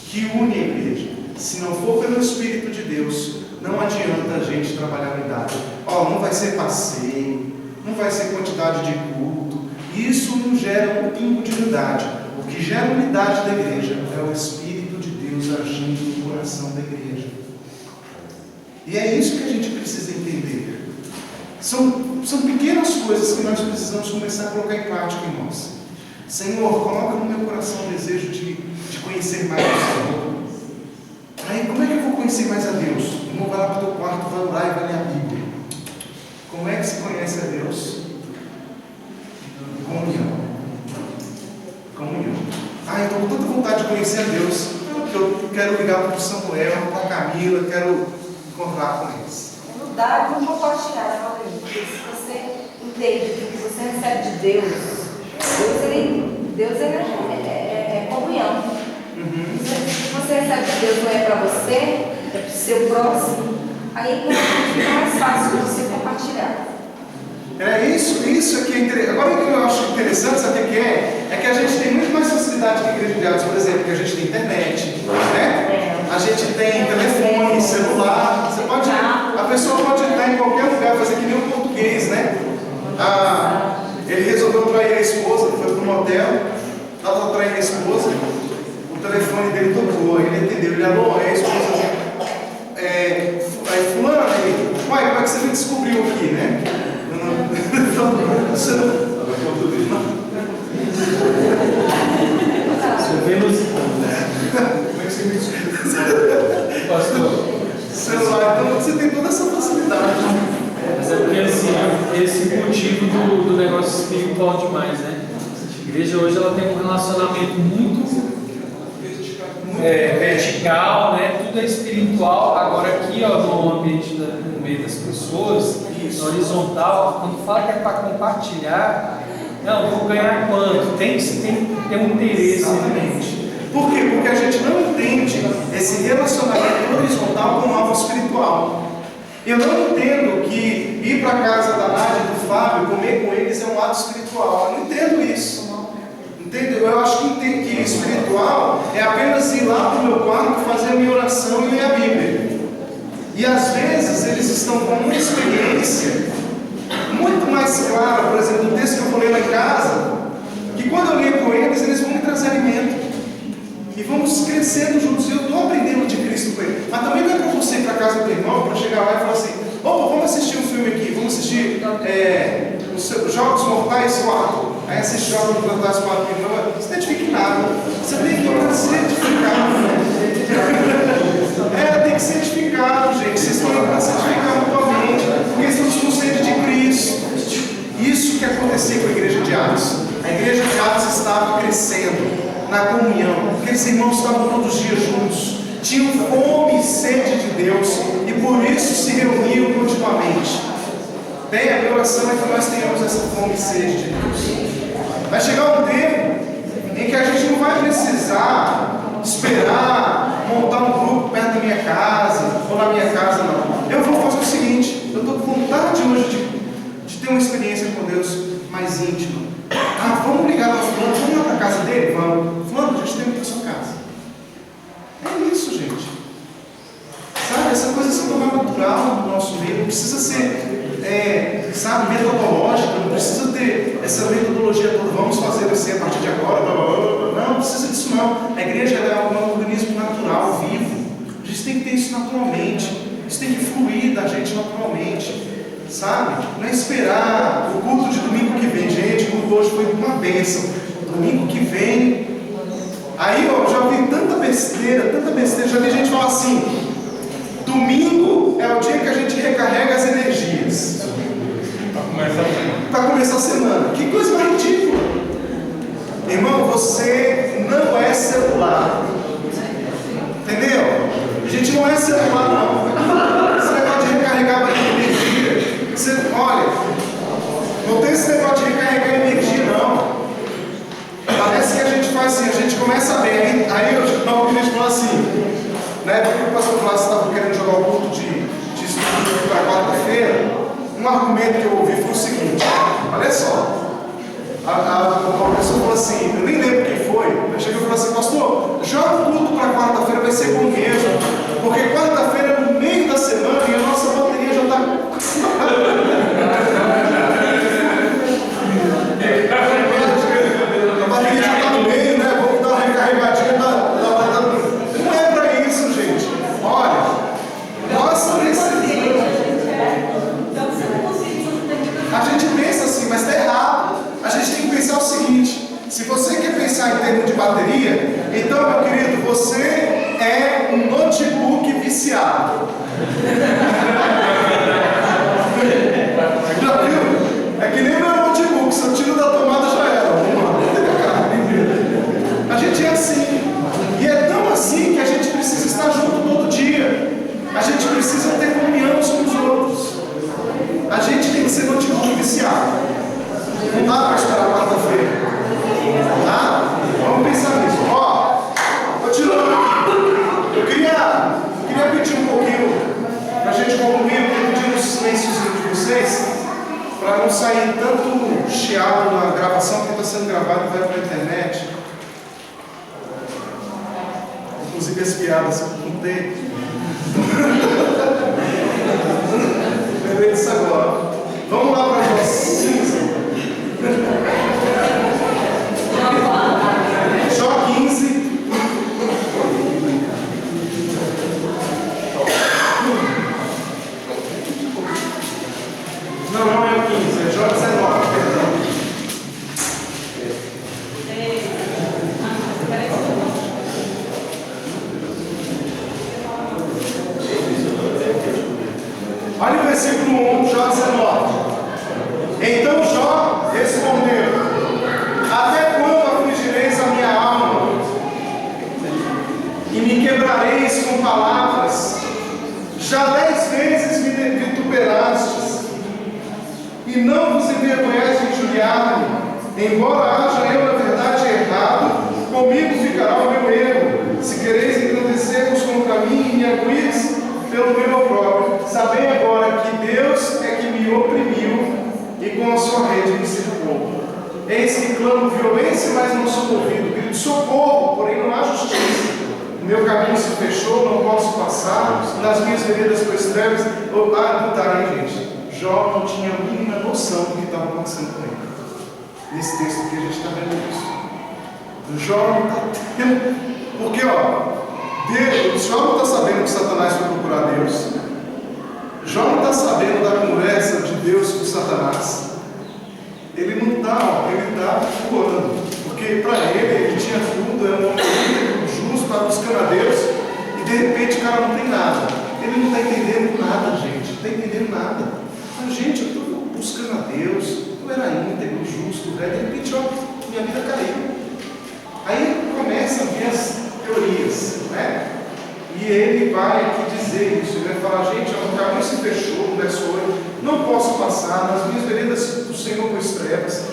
que une a igreja. Se não for pelo Espírito de Deus, não adianta a gente trabalhar a unidade. Não vai ser passeio, não vai ser quantidade de culto. Isso não gera um pingo de unidade. O que gera unidade da igreja é o Espírito de Deus agindo no coração da igreja. E é isso que a gente precisa entender. São pequenas coisas que nós precisamos começar a colocar em prática em nós. Senhor, coloca no meu coração o desejo de conhecer mais o Senhor. Aí, como é que eu vou conhecer mais a Deus? O irmão vai lá para o teu quarto, vai orar e vai ler a Bíblia. Como é que se conhece a Deus? Comunhão. Eu estou com tanta vontade de conhecer a Deus, que eu quero ligar para o Samuel, para a Camila, quero encontrar com eles. Dar e compartilhar, se você entende que você recebe de Deus, Deus é comunhão. Se você recebe de Deus, não é para você, é para o seu próximo, aí fica mais fácil de você compartilhar. Isso aqui é interessante. Agora o que eu acho interessante, sabe o que é? É que a gente tem muito mais facilidade que a igreja de Atos, por exemplo, que a gente tem internet, né? A gente tem telefone, celular. A pessoa pode estar em qualquer lugar, fazer que nem o português, né? Ele resolveu trair a esposa, foi para um motel, estava traindo a esposa, o telefone dele tocou, ele entendeu, ele alô, a esposa, fulano, uai, como é que você me descobriu aqui, né? Você vê nos... Como é que você me descobriu? Pastor, celular, então você tem toda essa facilidade. Mas é porque esse motivo do negócio espiritual demais, né? A igreja hoje ela tem um relacionamento muito vertical, né? Tudo é espiritual. Agora aqui, no ambiente no meio das pessoas, no horizontal, quando fala que é para compartilhar, não, vou ganhar quanto? Tem que ter um interesse. Exatamente. Por quê? Porque a gente não entende esse relacionamento horizontal como algo espiritual. Eu não entendo que ir para a casa da Nádia e do Fábio, comer com eles é um ato espiritual. Eu não entendo isso. Entendeu? Eu acho que espiritual é apenas ir lá para o meu quarto, fazer a minha oração e ler a Bíblia. E às vezes eles estão com uma experiência muito mais clara, por exemplo, no texto que eu vou ler lá em casa, que quando eu leio com eles vão me trazer alimento. E vamos crescendo juntos. E eu estou aprendendo de Cristo com ele. Mas também não é para você ir para a casa do irmão, para chegar lá e falar assim: opa, vamos assistir um filme aqui, vamos assistir os Jogos Mortais 4. Aí assiste Jogos Mortais 4 com o irmão. Você não se identifica em nada. Você tem que ir para ser edificado, né? Tem que ser edificado, gente. Vocês estão indo para ser edificados mutuamente, porque estamos com sede de Cristo. Isso que acontecia com a igreja de Atos. A igreja de Atos estava crescendo na comunhão. Aqueles irmãos estavam todos os dias juntos, tinham fome e sede de Deus e por isso se reuniam continuamente. Bem, a minha oração é que nós tenhamos essa fome e sede de Deus. Vai chegar um tempo em que a gente não vai precisar esperar montar um grupo perto da minha casa, ou na minha casa, não. Eu vou fazer o seguinte, eu estou com vontade hoje de ter uma experiência com Deus mais íntima. Ah, vamos ligar para fulano, vamos lá para a casa dele? Vamos. Fulano, a gente tem que ir para a sua casa. É isso, gente. Sabe, essa coisa se torna natural no nosso meio, não precisa ser, sabe, metodológica, não precisa ter essa metodologia toda, vamos fazer assim a partir de agora, blá, blá, blá, blá. Não precisa disso não. A igreja é um organismo natural, vivo. A gente tem que ter isso naturalmente. Isso tem que fluir da gente naturalmente. Sabe? Não é esperar o culto de domingo que vem. Gente, o culto hoje foi uma bênção. Domingo que vem. Aí eu já vi tanta besteira. Já vi gente falar assim: domingo é o dia que a gente recarrega as energias. Para começar a semana. Que coisa mais ridícula. Irmão, você não é celular. Entendeu? A gente não é celular, não. Esse negócio de recarregar a energia. Olha, não tem esse negócio de recarregar energia, não. Parece que a gente faz assim, a gente começa bem. Aí eu não queria falar assim, né? Porque o pastor Clássico estava querendo jogar o culto de estudo para quarta-feira. Um argumento que eu ouvi foi o seguinte: olha só. A pessoa falou assim, eu nem lembro quem foi. Eu cheguei e falei assim: pastor, joga o culto para quarta-feira, vai ser bom mesmo. Porque quarta-feira é no meio da semana e a nossa bateria já está. A bateria já está no meio, né? Vamos dar uma recarregadinha Não é para isso, gente. Olha, nós precisamos. A gente pensa assim, mas está errado. A gente tem que pensar o seguinte: se você quer pensar em termos de bateria, então, meu querido, você é um notebook viciado. Já viu? É que nem meu notebook, se eu tiro da tomada já era. A gente é assim. E é tão assim que a gente precisa estar junto todo dia. A gente precisa ter comunhão uns com os outros. A gente tem que ser notebook viciado. Não dá para esperar quarta-feira. Tá? Vamos pensar nisso. Ó, continuando aqui. Eu queria pedir um pouquinho para a gente concluir. Eu queria pedir um silênciozinho de vocês, para não sair tanto chiado na gravação, que está sendo gravado e vai para a internet. Inclusive as piadas que eu contei. Lembrei disso agora. Vamos lá para a nossa. Jó 15. Não é o 15, é Jó 19, perdão. Olha o versículo 1, Jó 19. Então Jó respondeu: até quando afligireis a minha alma e me quebrareis com palavras? Já 10 vezes me vituperastes e não vos envergonhais de injuriar-me. Embora haja eu na verdade errado, comigo ficará o meu erro. Se quereis engrandecer-vos contra mim e me arguís pelo meu opróbrio, sabei agora que Deus é que me oprimiu e com a sua rede me cercou. Eis que clamo violência, mas não sou ouvido. Grito socorro, porém não há justiça. O meu caminho se fechou, não posso passar. Nas minhas veredas pois trevas. Aí, gente, Jó não tinha a mínima noção do que estava acontecendo com ele. Nesse texto que a gente está vendo isso. Jó não está tendo. Porque, Jó não está sabendo que Satanás foi procurar Deus. Jó não está sabendo da conversa de Deus com Satanás. Ele não está, ele está voando. Porque para ele tinha tudo, era um homem justo, estava buscando a Deus, e de repente o cara não tem nada. Ele não está entendendo nada, gente. Não está entendendo nada. Mas, gente, eu estou buscando a Deus, eu era íntegro, justo, de repente, minha vida caiu. Aí começa a vir as teorias, né? E ele vai aqui dizer isso, ele vai falar: gente, o caminho se fechou, no verso 8, não posso passar, nas minhas veredas do Senhor pois trevas.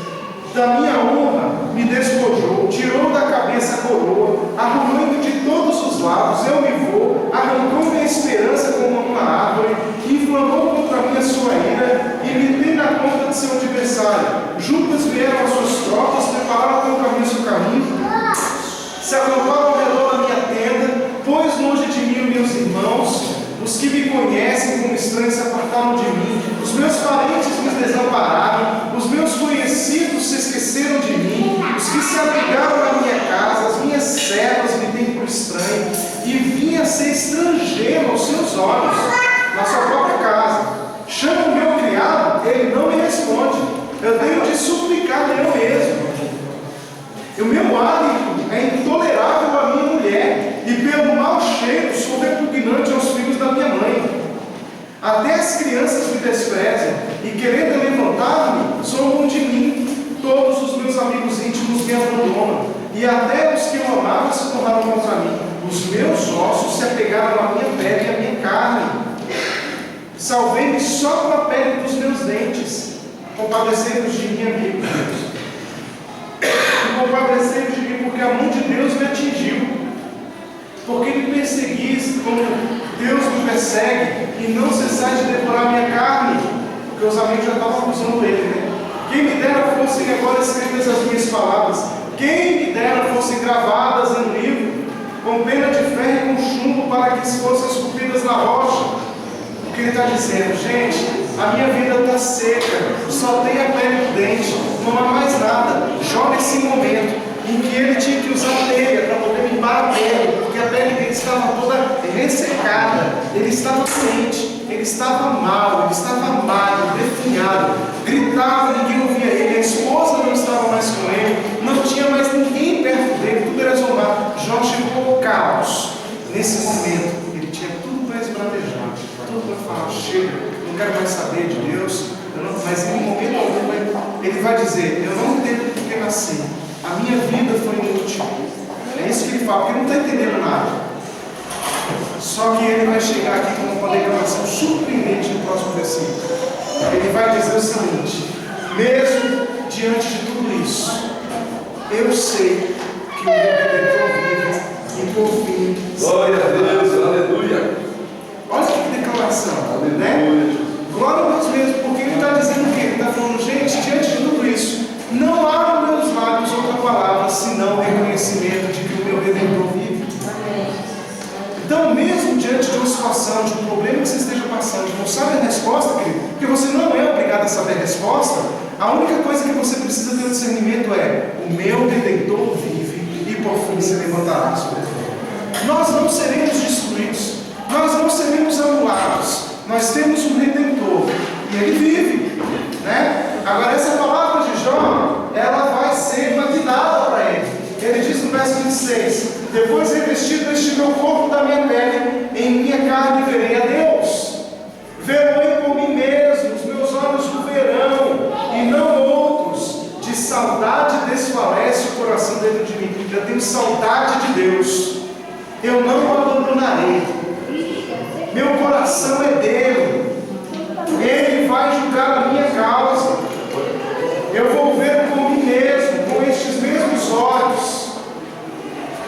Da minha honra me despojou, tirou da cabeça a coroa, arrumando de todos os lados, eu me vou, arrancou minha esperança como uma árvore, inflamou contra mim a sua ira, e me tem na conta de seu adversário. Juntas vieram as suas tropas, prepararam contra mim o seu caminho, se acamparam ao redor da minha tenda, pôs longe de mim os meus irmãos, os que me conhecem como estranhos se apartaram de mim, os meus parentes me desampararam, os meus conhecidos se esqueceram de mim, os que se abrigaram na minha casa, as minhas servas me têm por estranho, e vim a ser estrangeiro aos seus olhos, na sua própria casa. Chamo o meu criado, ele não me responde, eu tenho de suplicar eu mesmo. O meu hálito é intolerável à minha mulher, e pelo mau cheiro sou repugnante aos filhos da minha mãe. Até as crianças me desprezam, e querendo levantar-me, zombam de mim. Todos os meus amigos íntimos me abandonam, e até os que eu amava se tornaram contra mim. Os meus ossos se apegaram à minha pele e à minha carne. Salvei-me só com a pele dos meus dentes. Compadecei-vos de mim, amigos. Compadecei-vos de mim, porque a mão de Deus me atingiu. Porque me perseguis como Deus me persegue, e não cessais de devorar minha carne. Porque os amigos já estavam acusando ele, né? Quem me dera fossem agora escritas as minhas palavras, quem me dera fossem gravadas em um livro, com pena de ferro e com chumbo, para que fossem esculpidas na rocha. O que ele está dizendo? Gente, a minha vida está seca, só tem a pele do dente, não há mais nada. Joga esse momento em que ele tinha que usar telha para poder limpar a pele, porque a pele dele estava toda ressecada, ele estava doente, ele estava mal, ele estava magro, definhado, gritava, ninguém ouvia ele, a esposa não estava mais com ele, não tinha mais ninguém perto dele, tudo era zombado. Jó chegou ao caos. Nesse momento, ele tinha tudo para esbravejar, tudo para falar: chega, não quero mais saber de Deus, mas em um momento algum ele vai dizer: eu não entendo porque nasci, a minha vida foi inútil. É isso que ele fala, porque ele não está entendendo nada. Só que ele vai chegar aqui com uma declaração surpreendente no próximo versículo. Ele vai dizer o seguinte: mesmo diante de tudo isso, eu sei que o meu Redentor vive, e por fim. Glória a Deus, aleluia. Olha que declaração, Aleluia. né? Glória a Deus mesmo, porque ele está dizendo o quê? Ele está falando: gente, diante de tudo isso, não há nos meus lábios outra palavra senão o reconhecimento de que o meu Redentor vive. Então, mesmo diante de uma situação, de um problema que você esteja passando, não sabe a resposta, querido, porque você não é obrigado a saber a resposta, a única coisa que você precisa ter um discernimento é: o meu Redentor vive, e por fim se levantará sobre ele. Nós não seremos destruídos, nós não seremos anulados, nós temos um Redentor, e ele vive, né? Agora, essa palavra de Jó, ela vai ser maquinada para ele. Ele diz no verso 26: depois revestido este meu corpo da minha pele, em minha carne verei a Deus. Verei por mim mesmo, os meus olhos o verão, e não outros. De saudade desfalece o coração dentro de mim. Eu tenho saudade de Deus, eu não o abandonarei. Meu coração é dele, ele vai julgar a minha causa. Eu vou ver por mim mesmo, com estes mesmos olhos.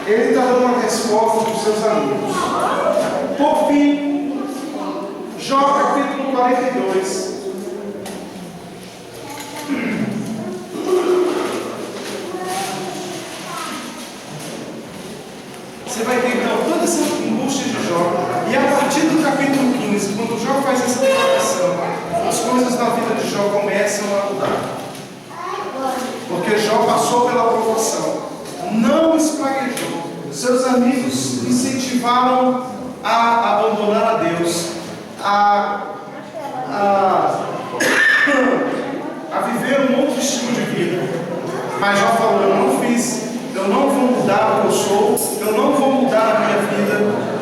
Ele está dando uma resposta para os seus amigos. Por fim, Jó capítulo 42. Você vai ter então toda essa angústia de Jó. E a partir do capítulo 15, quando Jó faz essa declaração, as coisas na vida de Jó começam a mudar. Porque Jó passou pela provação, não espraguejou. Seus amigos incentivaram a abandonar a Deus, a viver um outro estilo de vida. Mas Jó falou: eu não fiz, eu não vou mudar o que eu sou, eu não vou mudar a minha vida,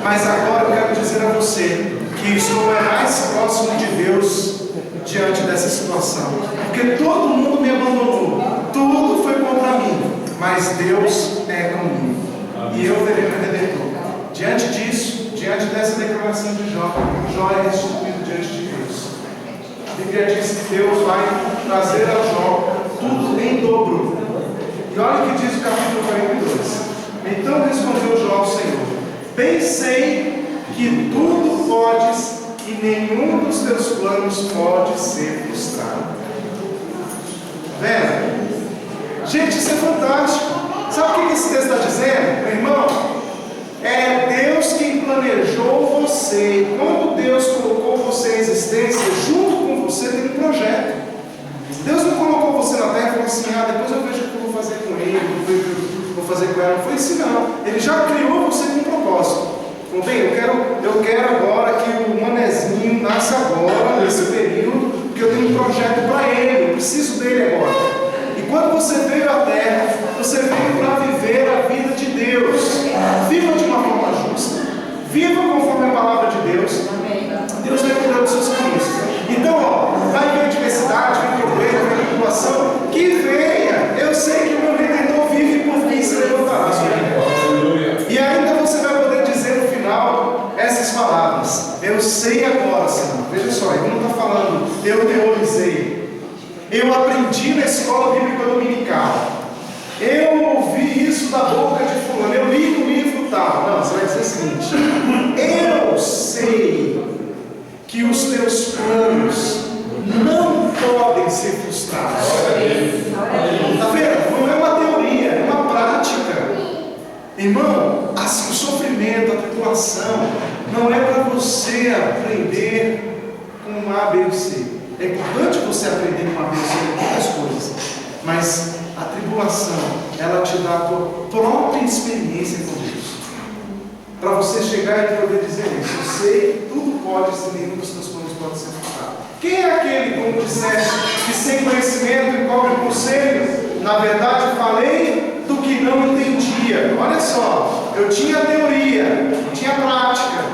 mas agora eu quero dizer a você que estou mais próximo de Deus diante dessa situação. Porque todo mundo me abandonou, tudo foi contra mim, mas Deus é comigo. E eu verei meu Redentor. Diante disso, diante dessa declaração de Jó, Jó é restituído diante de Deus. A Bíblia diz que Deus vai trazer a Jó tudo em dobro. E olha o que diz o capítulo 42. Então respondeu Jó ao Senhor: bem sei que tudo podes e nenhum dos teus planos pode ser frustrado. Vendo? Gente, isso é fantástico. Sabe o que esse texto está dizendo, meu irmão? É Deus quem planejou você. E quando Deus colocou você em existência, junto com você tem um projeto. Deus não colocou você na terra e falou assim: depois eu vejo o que eu vou fazer com ele, vou fazer com ela. Não foi assim, não. Ele já criou você com um propósito. Falou: bem, eu quero agora que o manezinho nasça agora, nesse período, porque eu tenho um projeto para ele, eu preciso dele agora. E quando você veio à terra, você veio para viver a vida de Deus. Viva de uma forma justa. Viva conforme a palavra de Deus. Deus vai cuidar dos seus caminhos. Então, vai vir adversidade, vem problema, vem tribulação, que venha. Eu sei que o meu Redentor vive por mim, se levantará sobre mim. E ainda você vai poder dizer no final essas palavras: eu sei agora, Senhor. Veja só, ele não está falando eu teorizei, eu aprendi na escola bíblica dominical, eu ouvi isso da boca de fulano, eu li no livro tal. Não, você vai dizer o seguinte: eu sei que os teus planos não podem ser frustrados. Está vendo? Não é uma teoria, é uma prática. Irmão, assim, o sofrimento, a tribulação, não é para você aprender com A, B ou C. É importante você aprender com A, B ou C em muitas coisas, mas a tribulação, ela te dá a tua própria experiência com Deus, para você chegar e poder dizer isso: eu sei, tudo pode, se nenhum dos teus planos pode ser frustrado. Quem é aquele, como disseste, que sem conhecimento encobre conselho? Na verdade, falei do que não entendia. Olha só, eu tinha teoria, tinha prática,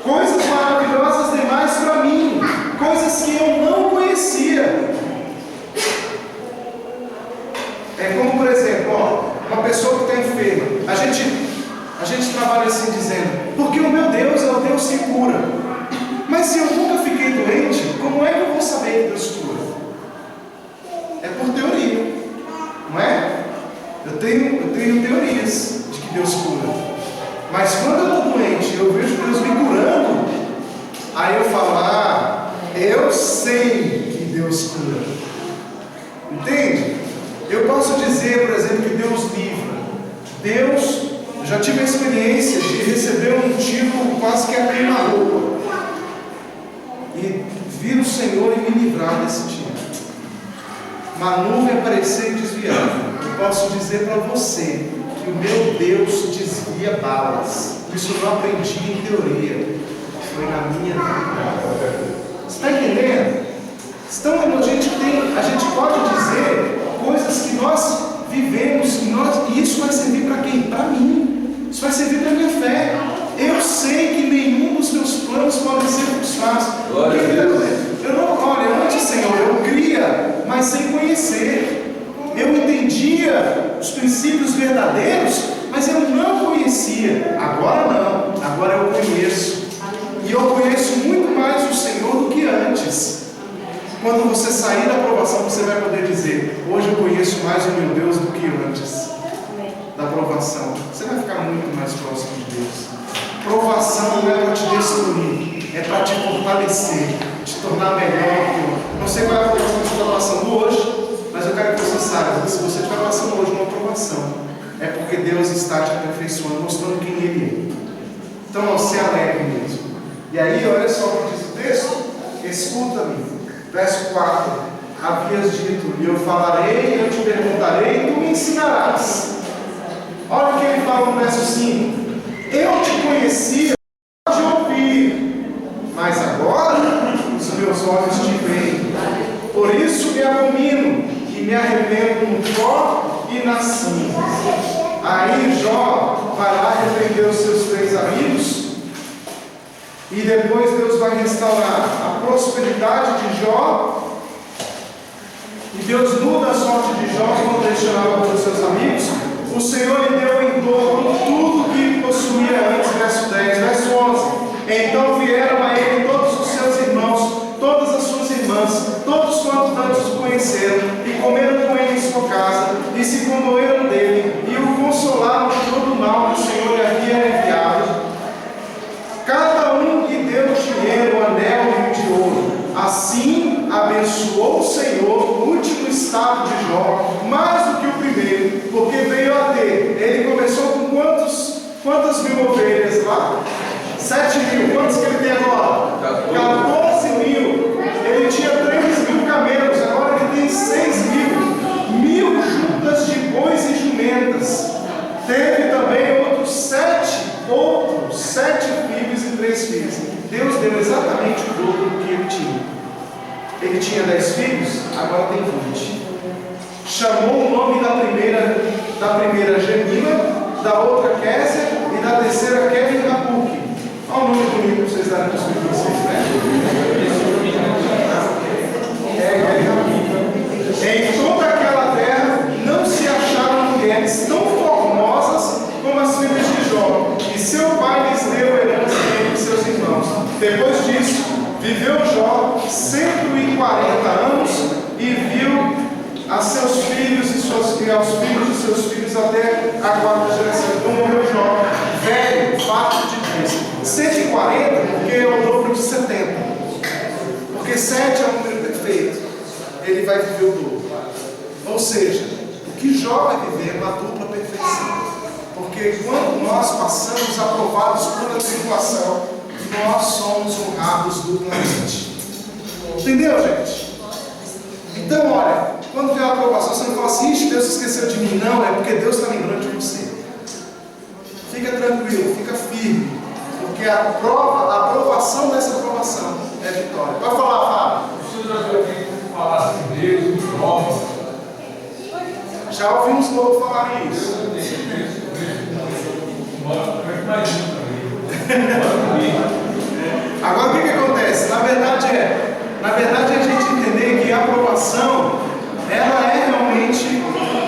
coisas maravilhosas demais para mim, coisas que eu não conhecia. É como, por exemplo, uma pessoa que está enferma. A gente trabalha assim dizendo: porque o meu Deus é o Deus que cura. Mas se eu nunca fiquei doente, como é que eu vou saber que Deus cura? É por teoria, não é? Eu tenho teorias de que Deus cura, mas quando eu estou doente, eu vejo Deus me curando, aí eu falo: eu sei que Deus cura. Entende? Eu posso dizer, por exemplo, que Deus livra. Eu já tive a experiência de receber um tiro quase que a queima-roupa e vir o Senhor e me livrar desse tiro. Uma nuvem aparecer e desviar. Eu posso dizer para você que o meu Deus desvia balas. Isso eu não aprendi em teoria, foi na minha vida. Você está entendendo? Então, a gente pode dizer coisas que nós vivemos, e isso vai servir para quem? Para mim. Isso vai servir para a minha fé. Eu sei que nenhum dos meus planos pode ser frustrados. Eu não, olha, antes, Senhor, eu cria, mas sem conhecer. Eu entendia os princípios verdadeiros, mas eu não conhecia. Agora não, agora eu conheço. E eu conheço muito mais o Senhor do que antes. Quando você sair da aprovação, você vai poder dizer: hoje eu conheço mais o meu Deus do que antes da aprovação. Você vai ficar muito mais próximo de Deus. Provação não é para te destruir, é para te fortalecer, te tornar melhor. Não sei qual é a aprovação que você está passando hoje, mas eu quero que você saiba que se você estiver passando hoje uma aprovação, é porque Deus está te aperfeiçoando, mostrando quem Ele é. Então, se alegre mesmo. E aí, olha só o que diz o texto. Escuta-me. Verso 4: havias dito, e eu falarei, eu te perguntarei, e tu me ensinarás. Olha o que ele fala no verso 5: eu te conhecia de ouvir, mas agora os meus olhos te veem. Por isso me abomino e me arrependo no pó e na cinza. Aí Jó vai lá repreender os seus 3 amigos, e depois Deus vai restaurar a prosperidade de Jó, e Deus muda a sorte de Jó quando ele chamava para os seus amigos. O Senhor lhe deu em dobro tudo que possuía antes, verso 10, verso 11. Então vieram a ele todos os seus irmãos, todas as suas irmãs, todos quantos antes o conheceram, e comeram com ele em sua casa, e e se condoeram dele, e o consolaram de todo o mal que o Senhor lhe havia enviado. Cada um lhe deu dinheiro, anel e de ouro. Assim abençoou o Senhor o último estado de Jó, mais do que o primeiro, porque veio a ter. Ele começou com quantas mil ovelhas lá? 7.000. Quantos que ele tem agora? 14.000. Ele tinha 3.000 camelos, agora ele tem 6.000. 1.000 juntas de bois e jumentas. Teve também outros 7 filhos e 3 filhas. Deus deu exatamente o dobro do que ele tinha. Ele tinha 10 filhos, agora tem 20. Chamou o nome da primeira Gemina, da outra Késia e da terceira Kevin Rabuque. Olha o nome bonito que vocês darem para os filhos de vocês, né? Em toda aquela terra não se acharam mulheres tão formosas como as filhas de Jó, e seu pai lhes deu herança entre seus irmãos. Depois disso, viveu Jó 140 anos e viu a seus filhos e aos filhos de seus filhos até a 4ª geração. Então morreu Jó, velho, fato de Deus. 140 porque é o dobro de 70. Porque 7 é um número perfeito. Ele vai viver o dobro. Ou seja, o que Jó vai viver é uma dupla perfeição. Porque quando nós passamos aprovados pela tribulação, nós somos honrados duplamente. Entendeu, gente? Então, olha, quando vem a aprovação, você não fala assim, ixi, Deus esqueceu de mim. Não, é porque Deus está lembrando de você. Fica tranquilo, fica firme. Porque a aprovação dessa aprovação é vitória. Pode falar, Fábio. Falar assim, Deus, prova. Já ouvimos todos falar isso. Agora o que acontece? Na verdade é a gente entender que a aprovação ela é realmente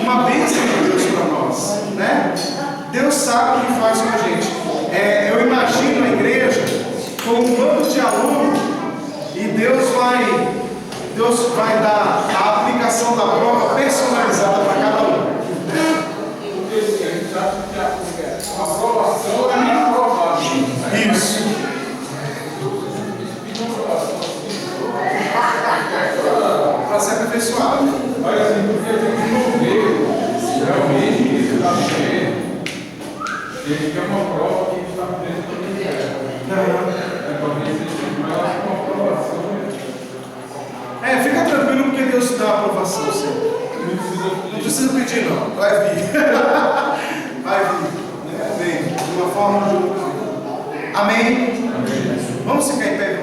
uma bênção de Deus para nós, né? Deus sabe o que faz com a gente. Eu imagino a igreja com um bando de alunos e Deus vai dar a aplicação da prova personalizada para cada um. A aprovação é aprovada. Isso. Para ser aperfeiçoado. Mas assim, porque a gente não vê realmente isso está vivendo. Ele quer uma prova que está vivendo o que quer. Fica tranquilo porque Deus dá a aprovação, Senhor. Não precisa pedir não, vai vir. Vai vir. Vem, de uma forma ou de outra. Amém? Vamos ficar em pé.